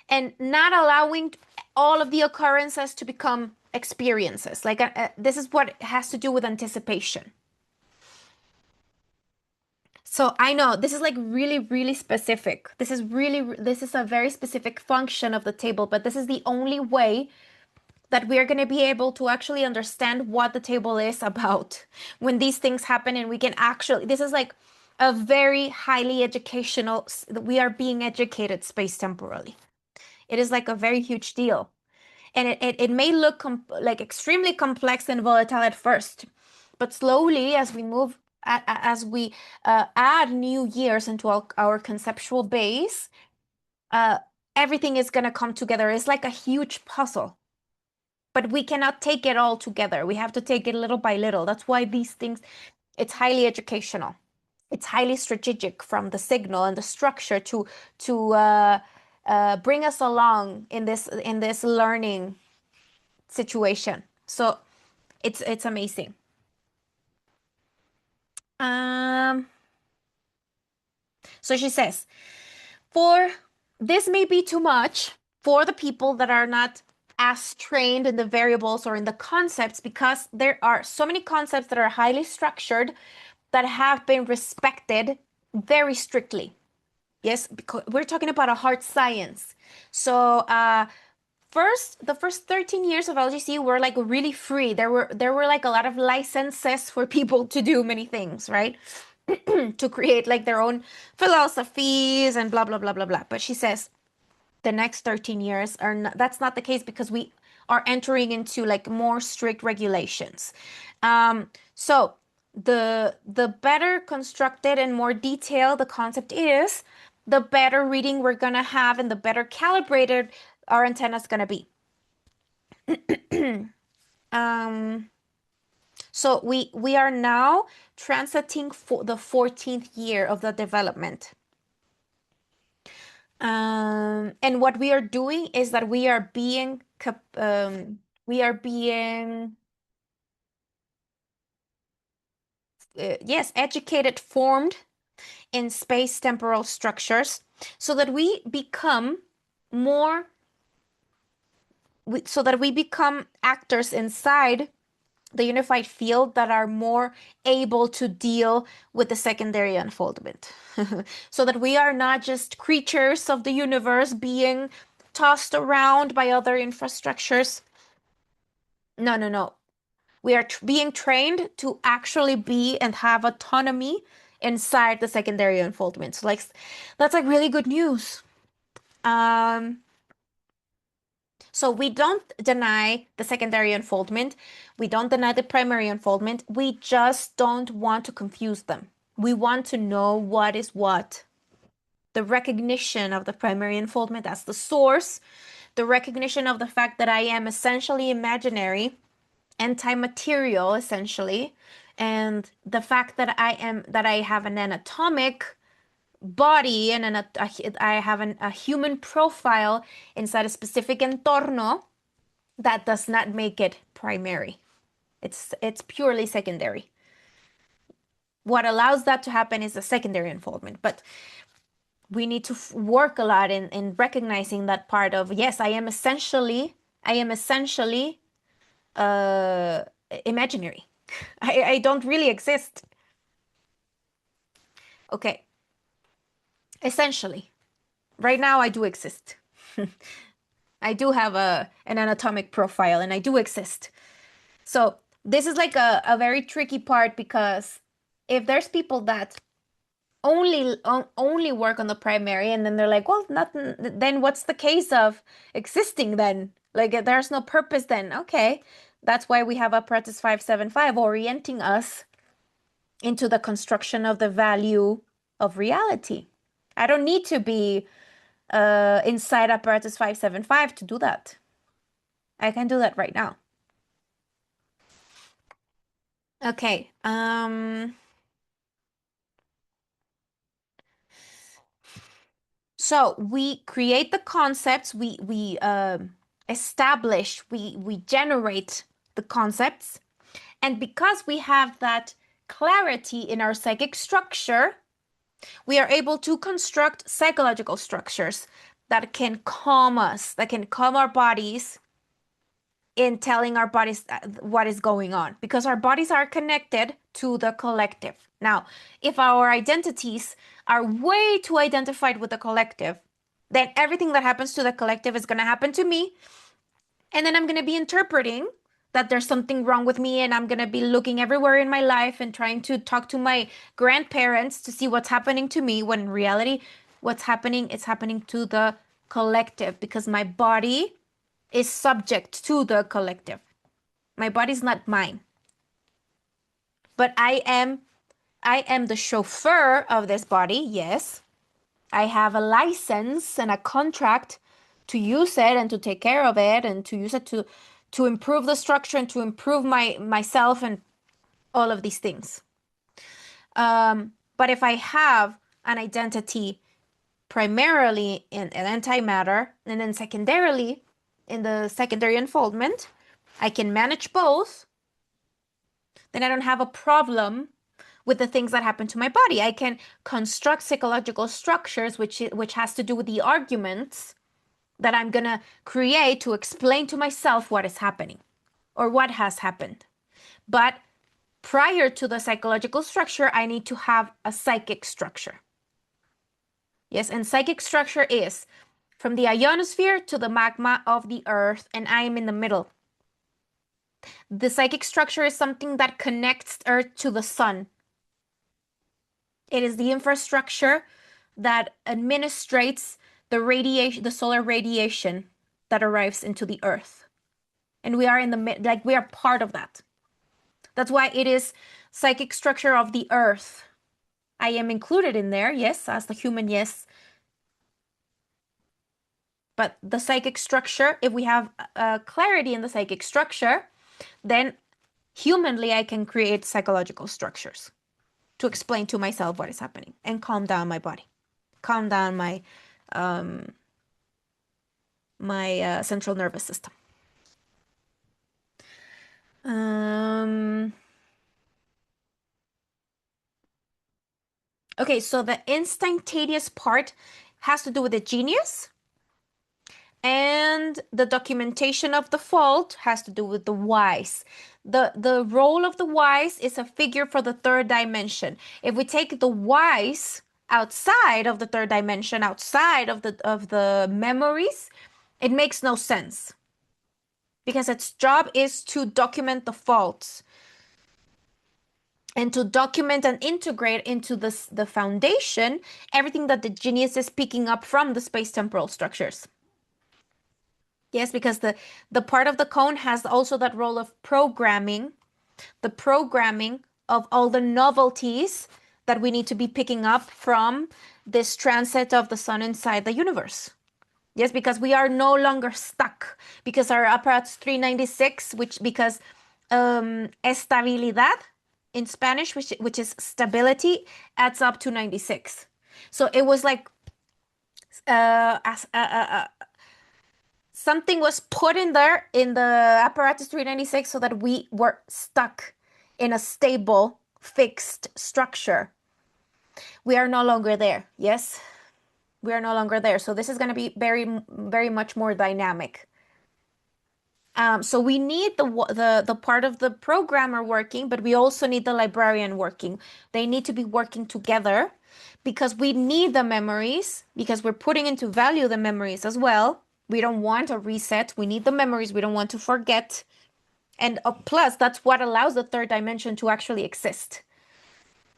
and not allowing all of the occurrences to become experiences. Like this is what has to do with anticipation. So I know this is like really, really specific. This is a very specific function of the table, but this is the only way that we are going to be able to actually understand what the table is about when these things happen. And we can actually, this is like a very highly educational, we are being educated space-temporally. It is like a very huge deal. And it may look like extremely complex and volatile at first, But slowly, as we move, as we add new years into our conceptual base, uh, everything is going to come together. It's like a huge puzzle, but we cannot take it all together. We have to take it little by little. That's why these things, it's highly educational. It's highly strategic from the signal and the structure to bring us along in this learning situation. So it's amazing. Um, so she says, for this may be too much for the people that are not as trained in the variables or in the concepts, because there are so many concepts that are highly structured that have been respected very strictly. Yes, because we're talking about a hard science. So the first 13 years of LGC were like really free. There were like a lot of licenses for people to do many things, right? To create like their own philosophies and blah blah blah blah blah. But she says the next 13 years are not, that's not the case, because we are entering into like more strict regulations. So the better constructed and more detailed the concept is, the better reading we're gonna have and the better calibrated our antenna is gonna be. Um, so we are now transiting for the 14th year of the development. And what we are doing is that we are being yes, educated, formed in space temporal structures, so that we become more so that we become actors inside the unified field that are more able to deal with the secondary unfoldment. So that we are not just creatures of the universe being tossed around by other infrastructures. No, no, no. We are being trained to actually be and have autonomy inside the secondary unfoldment. So like that's like really good news. Um, so we don't deny the secondary unfoldment. We don't deny the primary unfoldment. We just don't want to confuse them. We want to know what is what. The recognition of the primary unfoldment as the source, the recognition of the fact that I am essentially imaginary, anti-material essentially, and the fact that I have an anatomic body and I have a human profile inside a specific entorno, that does not make it primary. It's purely secondary. What allows that to happen is the secondary unfoldment, but we need to work a lot in recognizing that part of, yes, I am essentially uh imaginary. I don't really exist. Okay, essentially. Right now I do exist. I do have an anatomic profile and I do exist. So this is like a very tricky part, because if there's people that only work on the primary, and then they're like, well, nothing, then what's the case of existing then? Like there's no purpose then. Okay. That's why we have apparatus 575 orienting us into the construction of the value of reality. I don't need to be inside apparatus 575 to do that. I can do that right now. Okay. So we create the concepts, we establish, we generate the concepts, and because we have that clarity in our psychic structure, we are able to construct psychological structures that can calm us, that can calm our bodies in telling our bodies what is going on, because our bodies are connected to the collective. Now, if our identities are way too identified with the collective, then everything that happens to the collective is going to happen to me. And then I'm going to be interpreting that there's something wrong with me, and I'm going to be looking everywhere in my life and trying to talk to my grandparents to see what's happening to me, when in reality, what's happening is happening to the collective, because my body is subject to the collective. My body's not mine. but I am the chauffeur of this body, yes. I have a license and a contract to use it and to take care of it and to use it to improve the structure and to improve myself and all of these things. But if I have an identity primarily in antimatter and then secondarily in the secondary unfoldment, I can manage both, then I don't have a problem with the things that happen to my body. I can construct psychological structures, which has to do with the arguments that I'm gonna create to explain to myself what is happening or what has happened. But prior to the psychological structure, I need to have a psychic structure. Yes, and psychic structure is from the ionosphere to the magma of the earth, and I am in the middle. The psychic structure is something that connects earth to the sun. It is the infrastructure that administrates the radiation, the solar radiation that arrives into the earth. And we are in the like we are part of that. That's why it is psychic structure of the earth. I am included in there, yes, as the human, yes. But the psychic structure, if we have clarity in the psychic structure, then humanly I can create psychological structures to explain to myself what is happening and calm down my body, calm down my central nervous system. Okay, so the instantaneous part has to do with the genius, and the documentation of the fault has to do with the wise. The role of the wise is a figure for the third dimension. If we take the wise outside of the third dimension, outside of the memories, it makes no sense because its job is to document the faults and to document and integrate into the foundation everything that the genius is picking up from the space-temporal structures. Yes, because the part of the cone has also that role of programming, the programming of all the novelties that we need to be picking up from this transit of the sun inside the universe. Yes, because we are no longer stuck, because our apparatus 396, because estabilidad in Spanish, which is stability, adds up to 96. So it was like something was put in there in the apparatus 396 so that we were stuck in a stable, fixed structure. We are no longer there. Yes, we are no longer there. So this is going to be very, very much more dynamic. So we need the part of the programmer working, but we also need the librarian working. They need to be working together because we need the memories, because we're putting into value the memories as well. We don't want a reset. We need the memories. We don't want to forget. And plus, that's what allows the third dimension to actually exist.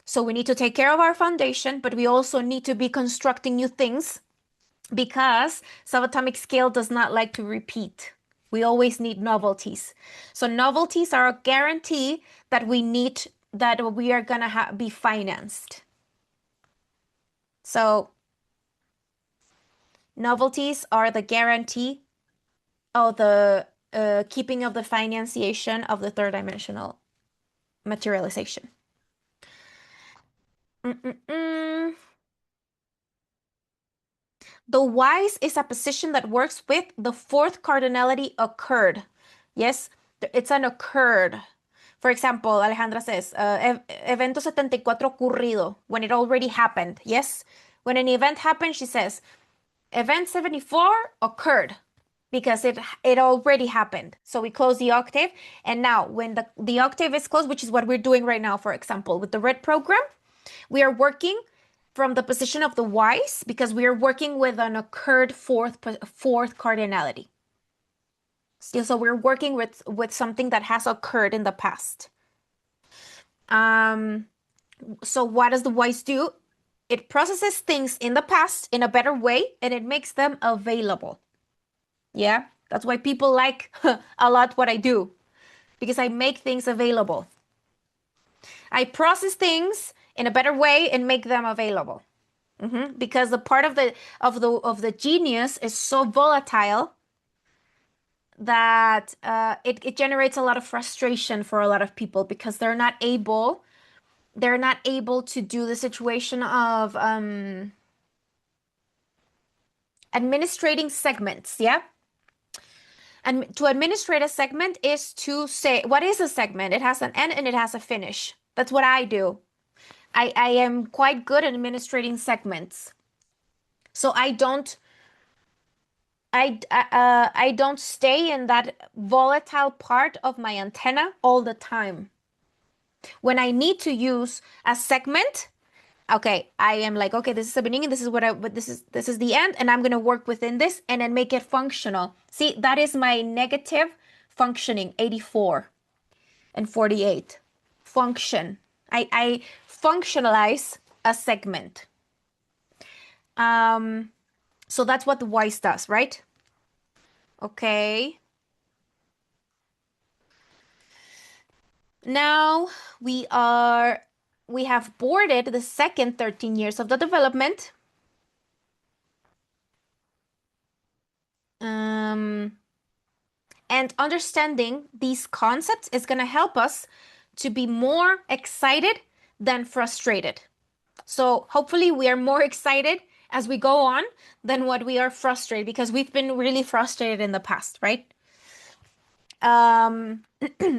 So we need to take care of our foundation, but we also need to be constructing new things because subatomic scale does not like to repeat. We always need novelties. So novelties are a guarantee that we are gonna be financed. So novelties are the guarantee of the keeping of the financiation of the third dimensional materialization. The wise is a position that works with the fourth cardinality occurred. Yes, it's an occurred. For example, Alejandra says, evento 74 ocurrido, when it already happened. Yes, when an event happened, she says, event 74 occurred because it already happened. So we close the octave. And now when the octave is closed, which is what we're doing right now, for example, with the red program, we are working from the position of the wise because we are working with an occurred fourth cardinality. So we're working with something that has occurred in the past. So what does the wise do? It processes things in the past in a better way and it makes them available. Yeah, that's why people like a lot what I do because I make things available. I process things in a better way and make them available. Because the part of the genius is so volatile that it generates a lot of frustration for a lot of people because they're not able to do the situation of administrating segments, yeah? And to administrate a segment is to say, what is a segment? It has an end and it has a finish. That's what I do. I am quite good at administrating segments. So I don't stay in that volatile part of my antenna all the time. When I need to use a segment, okay, I am like, okay, this is the beginning, this is but this is the end, and I'm gonna work within this and then make it functional. See, that is my negative functioning, 84 and 48. Function. I functionalize a segment. Um, so that's what the wise does, right? Okay. Now we have boarded the second 13 years of the development. Um, And understanding these concepts is going to help us to be more excited than frustrated. So hopefully we are more excited as we go on than what we are frustrated because we've been really frustrated in the past, right? Um,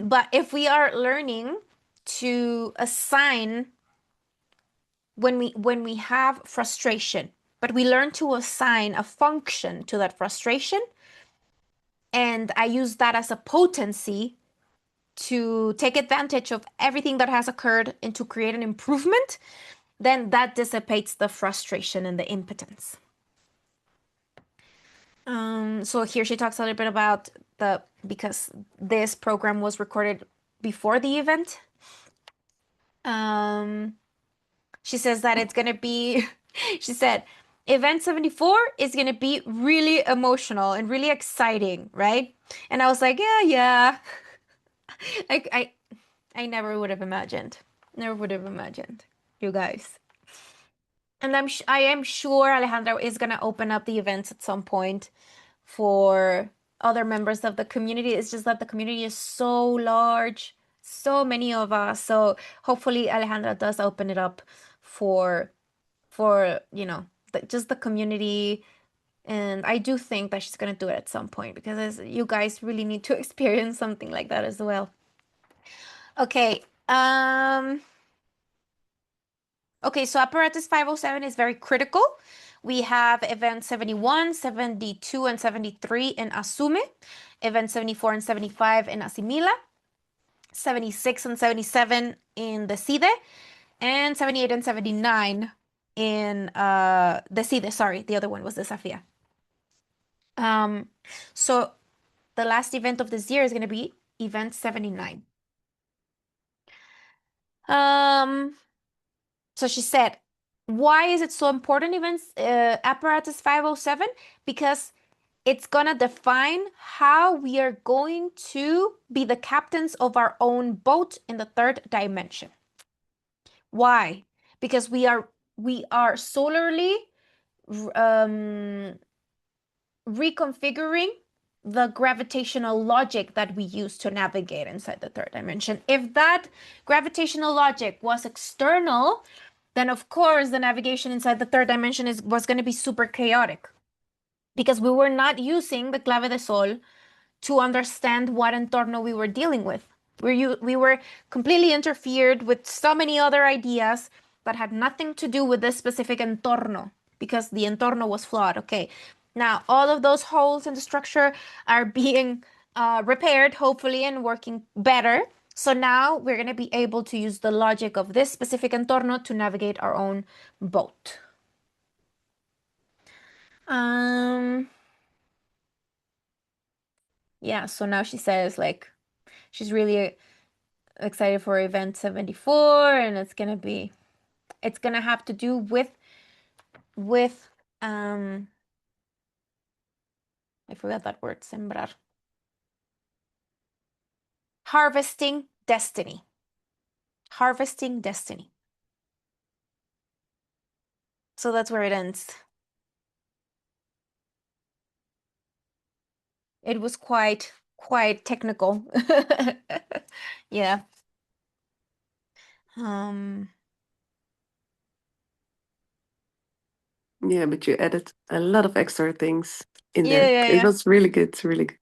but if we are learning to assign when we have frustration, but we learn to assign a function to that frustration, and I use that as a potency to take advantage of everything that has occurred and to create an improvement, then that dissipates the frustration and the impotence. So here she talks a little bit about because this program was recorded before the event. Um, she says that it's gonna be, she said, event 74 is gonna be really emotional and really exciting, right? And I was like, yeah, yeah. I, I, I never would have imagined. Never would have imagined, you guys. And I am sure Alejandra is gonna open up the events at some point for other members of the community. It's just that the community is so large, so many of us. So hopefully Alejandra does open it up for just the community. And I do think that she's gonna do it at some point because you guys really need to experience something like that as well. Okay. Okay, so apparatus 507 is very critical. We have event 71, 72, and 73 in Asume, event 74 and 75 in Asimila, 76 and 77 in Decide, and 78 and 79 in Decide. Sorry, the other one was Desafía. Um, so the last event of this year is going to be event 79. Um, So she said, why is it so important, events apparatus 507? Because it's gonna define how we are going to be the captains of our own boat in the third dimension. Why? Because we are solarly um, reconfiguring the gravitational logic that we use to navigate inside the third dimension. If that gravitational logic was external, then of course the navigation inside the third dimension was going to be super chaotic because we were not using the clave de sol to understand what entorno we were dealing with. We were completely interfered with so many other ideas that had nothing to do with this specific entorno because the entorno was flawed. Okay, now all of those holes in the structure are being repaired, hopefully, and working better. So now we're going to be able to use the logic of this specific entorno to navigate our own boat. Yeah, so now she says like she's really excited for event 74 and it's gonna have to do with um I forgot that word, sembrar. Harvesting destiny. Harvesting Destiny. So that's where it ends. It was quite technical. Yeah. Um, Yeah, but you added a lot of extra things in yeah, there. yeah, It yeah. was really good, really good.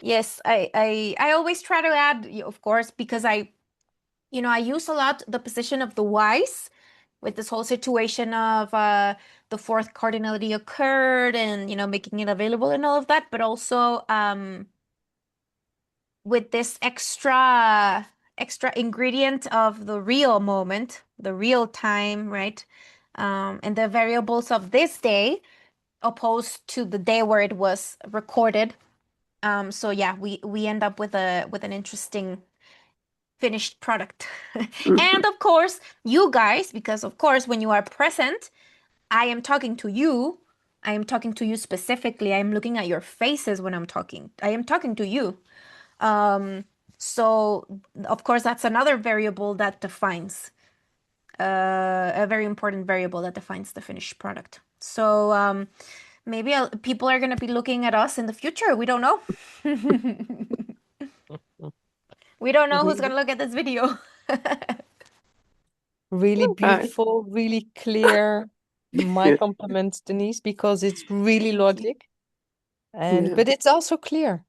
Yes, I always try to add, of course, because I use a lot the position of the wise with this whole situation of the fourth cardinality occurred and making it available and all of that, but also with this extra ingredient of the real moment, the real time, right? And the variables of this day opposed to the day where it was recorded. So yeah, we end up with an interesting finished product. Mhm. And of course, you guys, because of course, when you are present, I am talking to you. I am talking to you specifically. I am looking at your faces when I'm talking. I am talking to you. Um, so of course, that's another variable that defines a very important variable that defines the finished product. So maybe people are going to be looking at us in the future. We don't know. We don't know who's going Really? to look at this video. Really Uh, beautiful, really clear. My yeah, compliments, Denise, because it's really Thank you. logic and yeah. but it's also clear.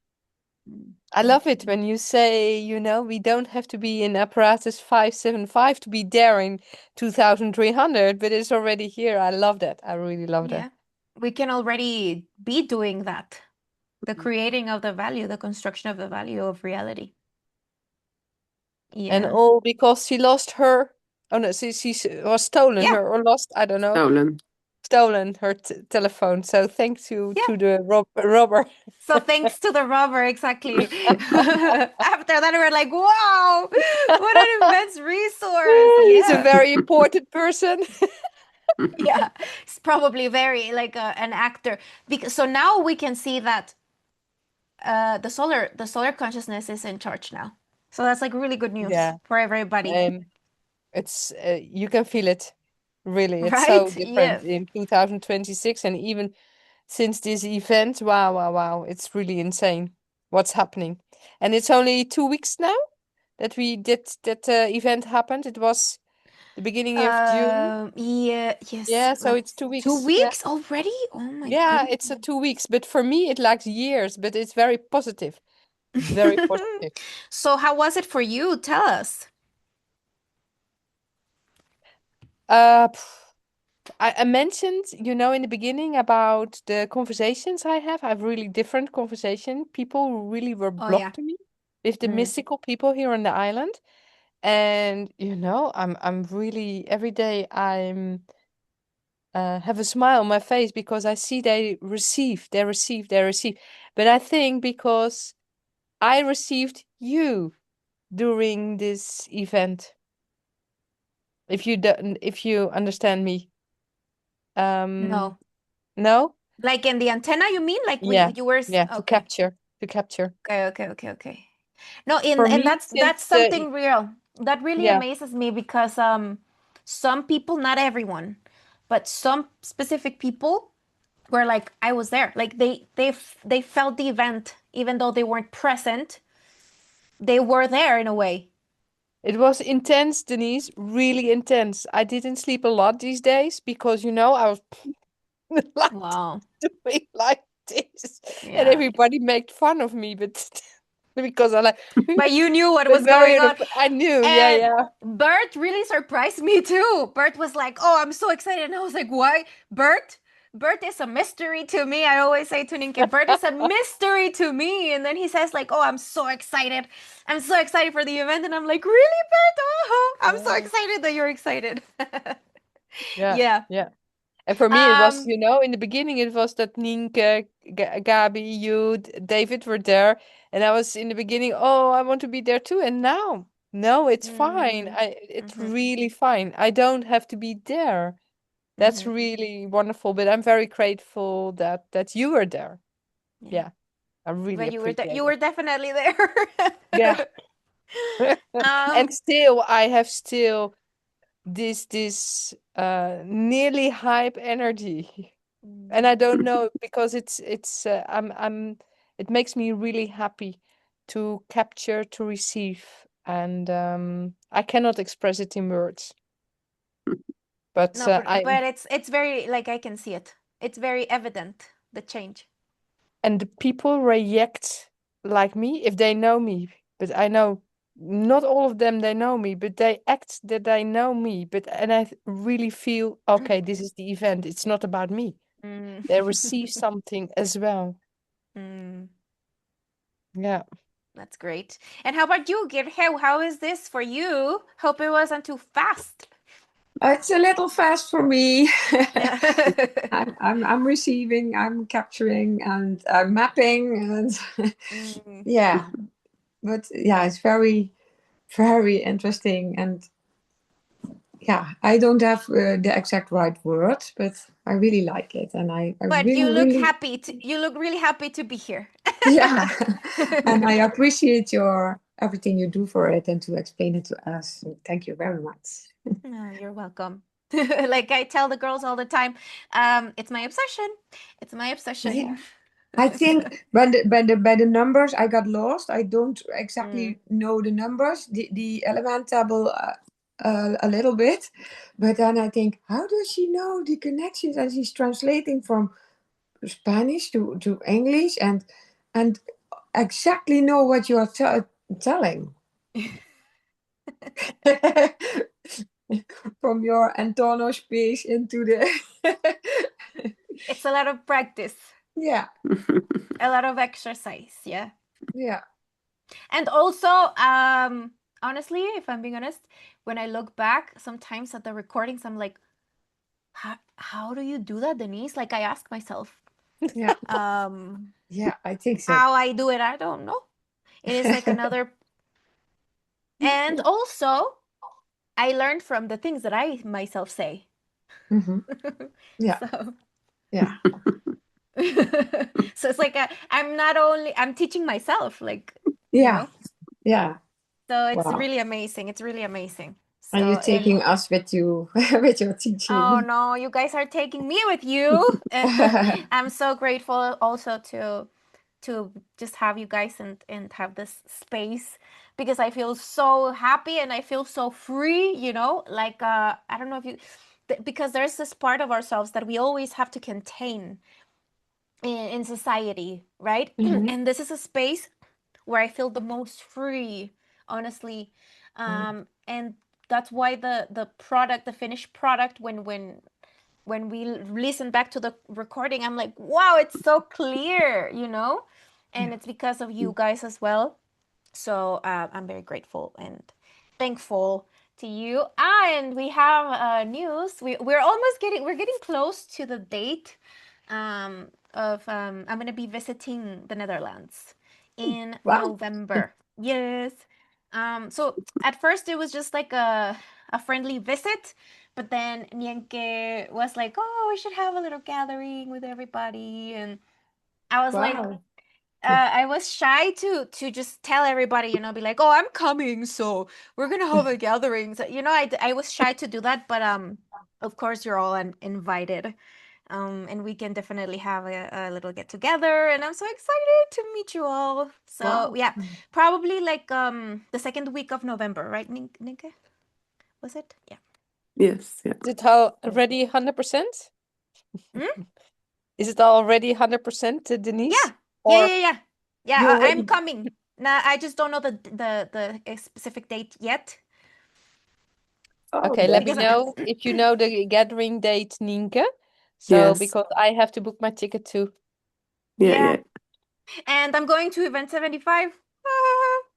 I love Thank it you. when you say, we don't have to be in apparatus 575 to be there in 2300, but it's already here. I love that. I really love that. Yeah. We can already be doing that. The creating of the value, the construction of the value of reality. And Yeah. all because she lost her, oh no, was stolen Yeah. her or lost, I don't know, Stolen. stolen her telephone. So thanks Yeah. to the robber. So thanks to the robber, exactly. After that, we're like, wow, what an immense resource. He's a Yeah. very important person. Yeah. It's probably very like an actor. Because so now we can see that the solar consciousness is in charge now. So that's like really good news Yeah. for everybody. Um, it's you can feel it. Really, it's so Right? different Yes. in 2026, and even since this event. Wow, wow, wow! It's really insane what's happening, and it's only 2 weeks now that we did that event happened. It was the beginning of June. Yeah, yes. Yeah, so Like it's two two weeks. Yeah, weeks already? Oh my yeah, goodness. it's a 2 weeks, but for me it lags years. But it's very positive. It's very positive. So how was it for you? Tell us. Uh, I mentioned, in the beginning about the conversations I have. I have really different conversation. People who really were Oh yeah. blocked to me with the Mm. mystical people here on the island. And I'm really every day I'm have a smile on my face because I see they receive. But I think because I received you during this event, if you understand me. Um, No. no? Like in the antenna, you mean? Like we Yeah, you were yeah, okay. to capture. Okay, okay, okay, okay. No, in For and me, that's since the something real. That really yeah, amazes me because some people, not everyone, but some specific people were like I was there. Like they felt the event even though they weren't present. They were there in a way. it was intense, Denise, really intense. I didn't sleep a lot these days because I was like Wow. doing like this, and Yeah. everybody made fun of me, but because I like, But you knew what but was going on. I knew, yeah, And yeah. Bert really surprised me too. Bert was like, "Oh, I'm so excited." And I was like, "Why? Bert? Bert is a mystery to me." I always say to Nienke, "Bert is a mystery to me." And then he says like, "Oh, I'm so excited. I'm so excited for the event." And I'm like, "Really, Bert? Oh, I'm so Yeah, excited that you're excited." yeah, Yeah. yeah. And for me, it was, Um, in the beginning, it was that Nienke, Gabi, you, David were there. And I was in the beginning, oh, I want to be there too. And now, no, it's fine. mm, It's mhm, really fine. I don't have to be there. That's mhm. really wonderful. But I'm very grateful that you were there. Yeah. Yeah, I really But you were appreciate you it. were definitely there. Yeah, And still, I have this nearly hype energy. And I don't know because it's it makes me really happy to capture, to receive, and I cannot express it in words. But No, but it's very like I can see it. It's very evident, the change. and the people react like me if they know me. But I know not all of them they know me, but they act that they know me. But and I really feel okay, this is the event. It's not about me. Mm. They receive something as well. Mm, Yeah. that's great. And how about you, Geerje? How is this for you? Hope it wasn't too fast. It's a little fast for me. Yeah. I'm receiving, I'm capturing, and I'm mapping, and Mm. yeah. But yeah, it's very, very interesting, and yeah, I don't have the exact right words, but I really like it, and I But really, you look really, happy you look really happy to be here. yeah, and I appreciate your everything you do for it and to explain it to us. Thank you very much. Oh, you're welcome. Like I tell the girls all the time, it's my obsession. It's my obsession. Yeah. I think by the numbers I got lost. I don't Mm. exactly know the numbers, the element table a little bit, but then I think, how does she know the connections? And she's translating from Spanish to English and exactly know what you are telling. From your Antono space into the It's a lot of practice, yeah, a lot of exercise, yeah. yeah. And also, honestly, if I'm being honest, when I look back sometimes at the recordings, I'm like, how do you do that, Denisse? Like I ask myself, Yeah, um, yeah, I think so. how I do it, I don't know. It is like another, and also I learned from the things that I myself say. Hmm. Yeah, So, yeah, so it's like I'm teaching myself, like, you yeah, know. yeah. So it's Wow. really amazing. It's really amazing. And you're So, and taking us with you with your oh teaching. no, you guys are taking me with you. I'm so grateful also to just have you guys and have this space because I feel so happy and I feel so free, you know? Like I don't know if you because there's this part of ourselves that we always have to contain in society, right? Mhm. And this is a space where I feel the most free, honestly. And that's why the product, the finished product, when we listen back to the recording, I'm like, wow, it's so clear, you know? And Yeah. it's because of you guys as well. So I'm very grateful and thankful to you. And we have news. We're getting close to the date of I'm gonna be visiting the Netherlands in Wow. November. Yes. So at first it was just like a friendly visit, but then Nienke was like, "Oh, we should have a little gathering with everybody," and I was like, Wow. I was shy to just tell everybody, you know, be like, "Oh, I'm coming, so we're gonna have a gathering." So, you know, I was shy to do that, but of course, you're all invited, and we can definitely have a little get together, and I'm so excited to meet you all. So Wow. yeah, probably like the second week of November, right, Nienke? Was it? Yeah. Yes, yeah. Is it already 100%? Hmm? Is it already 100%, Denisse? Yeah. Yeah, Or yeah, yeah. You Yeah, I'm already coming. Now I just don't know the specific date yet. oh okay, let me Because know if you know the gathering date, Nienke. So Yes. because I have to book my ticket too. Yeah, yeah, yeah. and I'm going to event 75.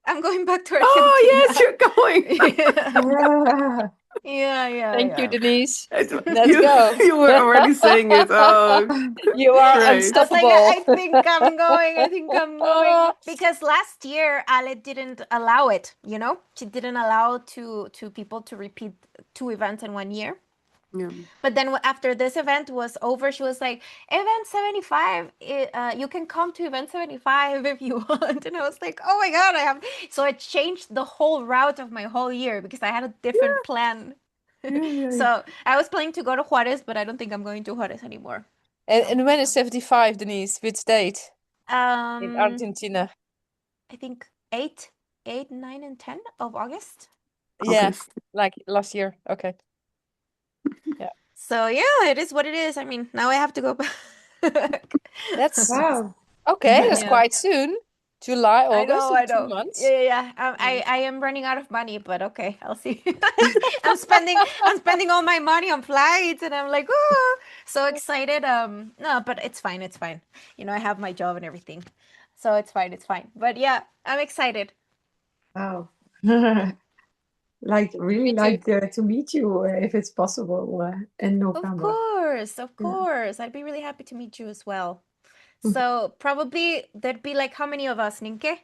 I'm going back to Oh, yes, Argentina. you're going. ah, Yeah, yeah, Thank you, yeah. Denisse. It's- Let's you go. you were already saying it. Oh, You are great. I was like, unstoppable. I think I'm going. I think I'm going because last year Ale didn't allow it. You know, she didn't allow two people to repeat two events in 1 year. Yeah. But then after this event was over, she was like, "Event 75, you can come to event 75 if you want." And I was like, "Oh my God, I have." So it changed the whole route of my whole year because I had a different plan. Yeah. So I was planning to go to Juarez, but I don't think I'm going to Juarez anymore. And when is 75, Denise? Which date in Um, Argentina? I think 8, 9, and 10 of August. Yeah, August. like last year. Okay. Yeah. So yeah, it is what it is. I mean, now I have to go back. That's Wow. okay. That's Yeah. quite soon. July, I August know, in I two know. months. Yeah, yeah, yeah. Yeah. I am running out of money, but okay, I'll see. I'm spending all my money on flights, and I'm like, oh, so excited. No, but it's fine, it's fine. I have my job and everything, so it's fine, it's fine. But yeah, I'm excited. Wow. Really Me too. like to meet you if it's possible in Of November. course, of Yeah. course. I'd be really happy to meet you as well. So probably there'd be like how many of us, Nienke?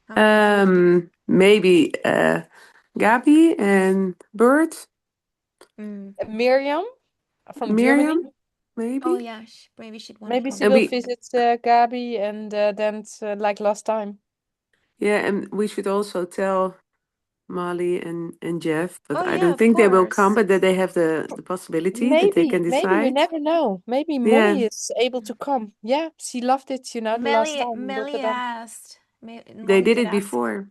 How many of you would you? Maybe Gabi and Bert, Mm. Miriam from Germany. Miriam, Oh maybe. yeah, maybe she'd want to Maybe she come. And will we, visit Gabi and then like last time. yeah, and we should also tell Molly and Jeff, Oh but I yeah, don't of think they will come, course. but that they have the possibility that they can Maybe you decide. never know. Maybe Yeah, Molly is able to come. Yeah, she loved it, the last Melly, time in Melly Rotterdam. asked. they Molly did did it ask. before.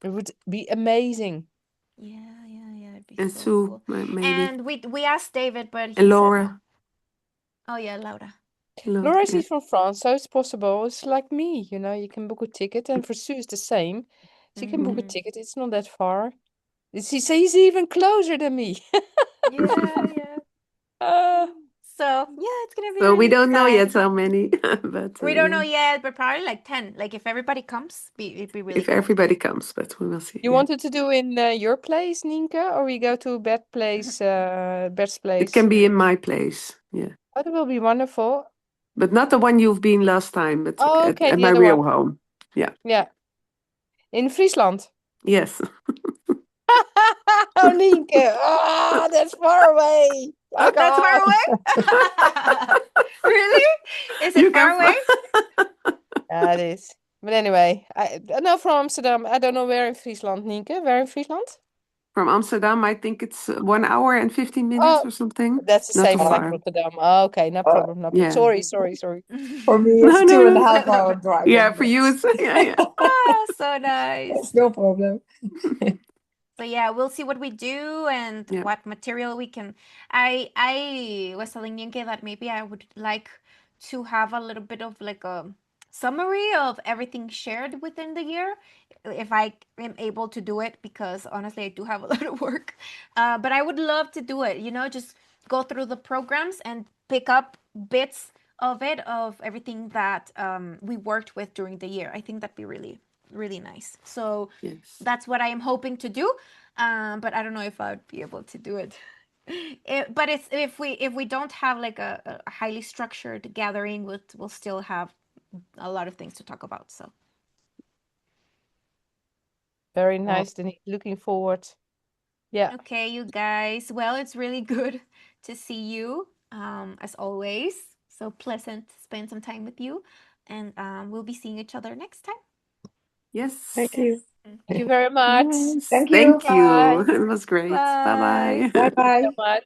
It would be amazing. Yeah, yeah, yeah. It'd be And so Sue, cool. maybe. And we asked David, but And he said no. Laura. Oh yeah, Laura. Laura, Yeah. she's from France, so it's possible. It's like me, you can book a ticket, and for Sue it's the same. She can book a Mm-hmm. ticket. It's not that far. She's even closer than me. Yeah, yeah. Uh, So yeah, it's gonna be So we really don't know yet exciting. how many, but We don't know yeah, yet, but probably like 10. Like if everybody comes, it'd be really if cool. everybody comes, but we will see. you Yeah, wanted to do in your place, Nienke, or we go to Bert's it place? can be in my place. Yeah, Oh, that will be wonderful. but not the one you've been last time, but Oh, okay, at the my other real one. home. Yeah. Yeah, in Friesland. Yes. Oh, Nienke. Ah, that's far away. I That's far can't. away? Really? Is it You far can. away? Yeah, it is. But anyway, I know from Amsterdam. I don't know where in Friesland, Nienke. Where in Friesland? From Amsterdam, I think it's 1 hour and 15 minutes Oh, or something. that's the Not too same like far. Rotterdam. Oh, okay, no Uh, problem, no problem. Yeah. Sorry. for me, No, it's no, two and a no. half hour driving, Yeah, for but you it's yeah. Ah, so nice. it's no problem. So yeah, we'll see what we do and Yeah. what material we can. I was telling Nienke that maybe I would like to have a little bit of like a summary of everything shared within the year, if I am able to do it, because honestly I do have a lot of work. But I would love to do it. Just go through the programs and pick up bits of it, of everything that we worked with during the year. I think that'd be really really nice. So Yes. that's what I am hoping to do. But I don't know if I would be able to do it. But it's if we don't have like a highly structured gathering, we'll still have a lot of things to talk about. So Very Wow. nice, Denise. Looking forward. Yeah. okay, you guys. Well, it's really good to see you, as always. So pleasant to spend some time with you, and we'll be seeing each other next time. Yes. Thank you. Thank you very much. Yes. Thank you. Thank Bye. you. It was great. Bye. Bye-bye. Bye Thank you bye. so much.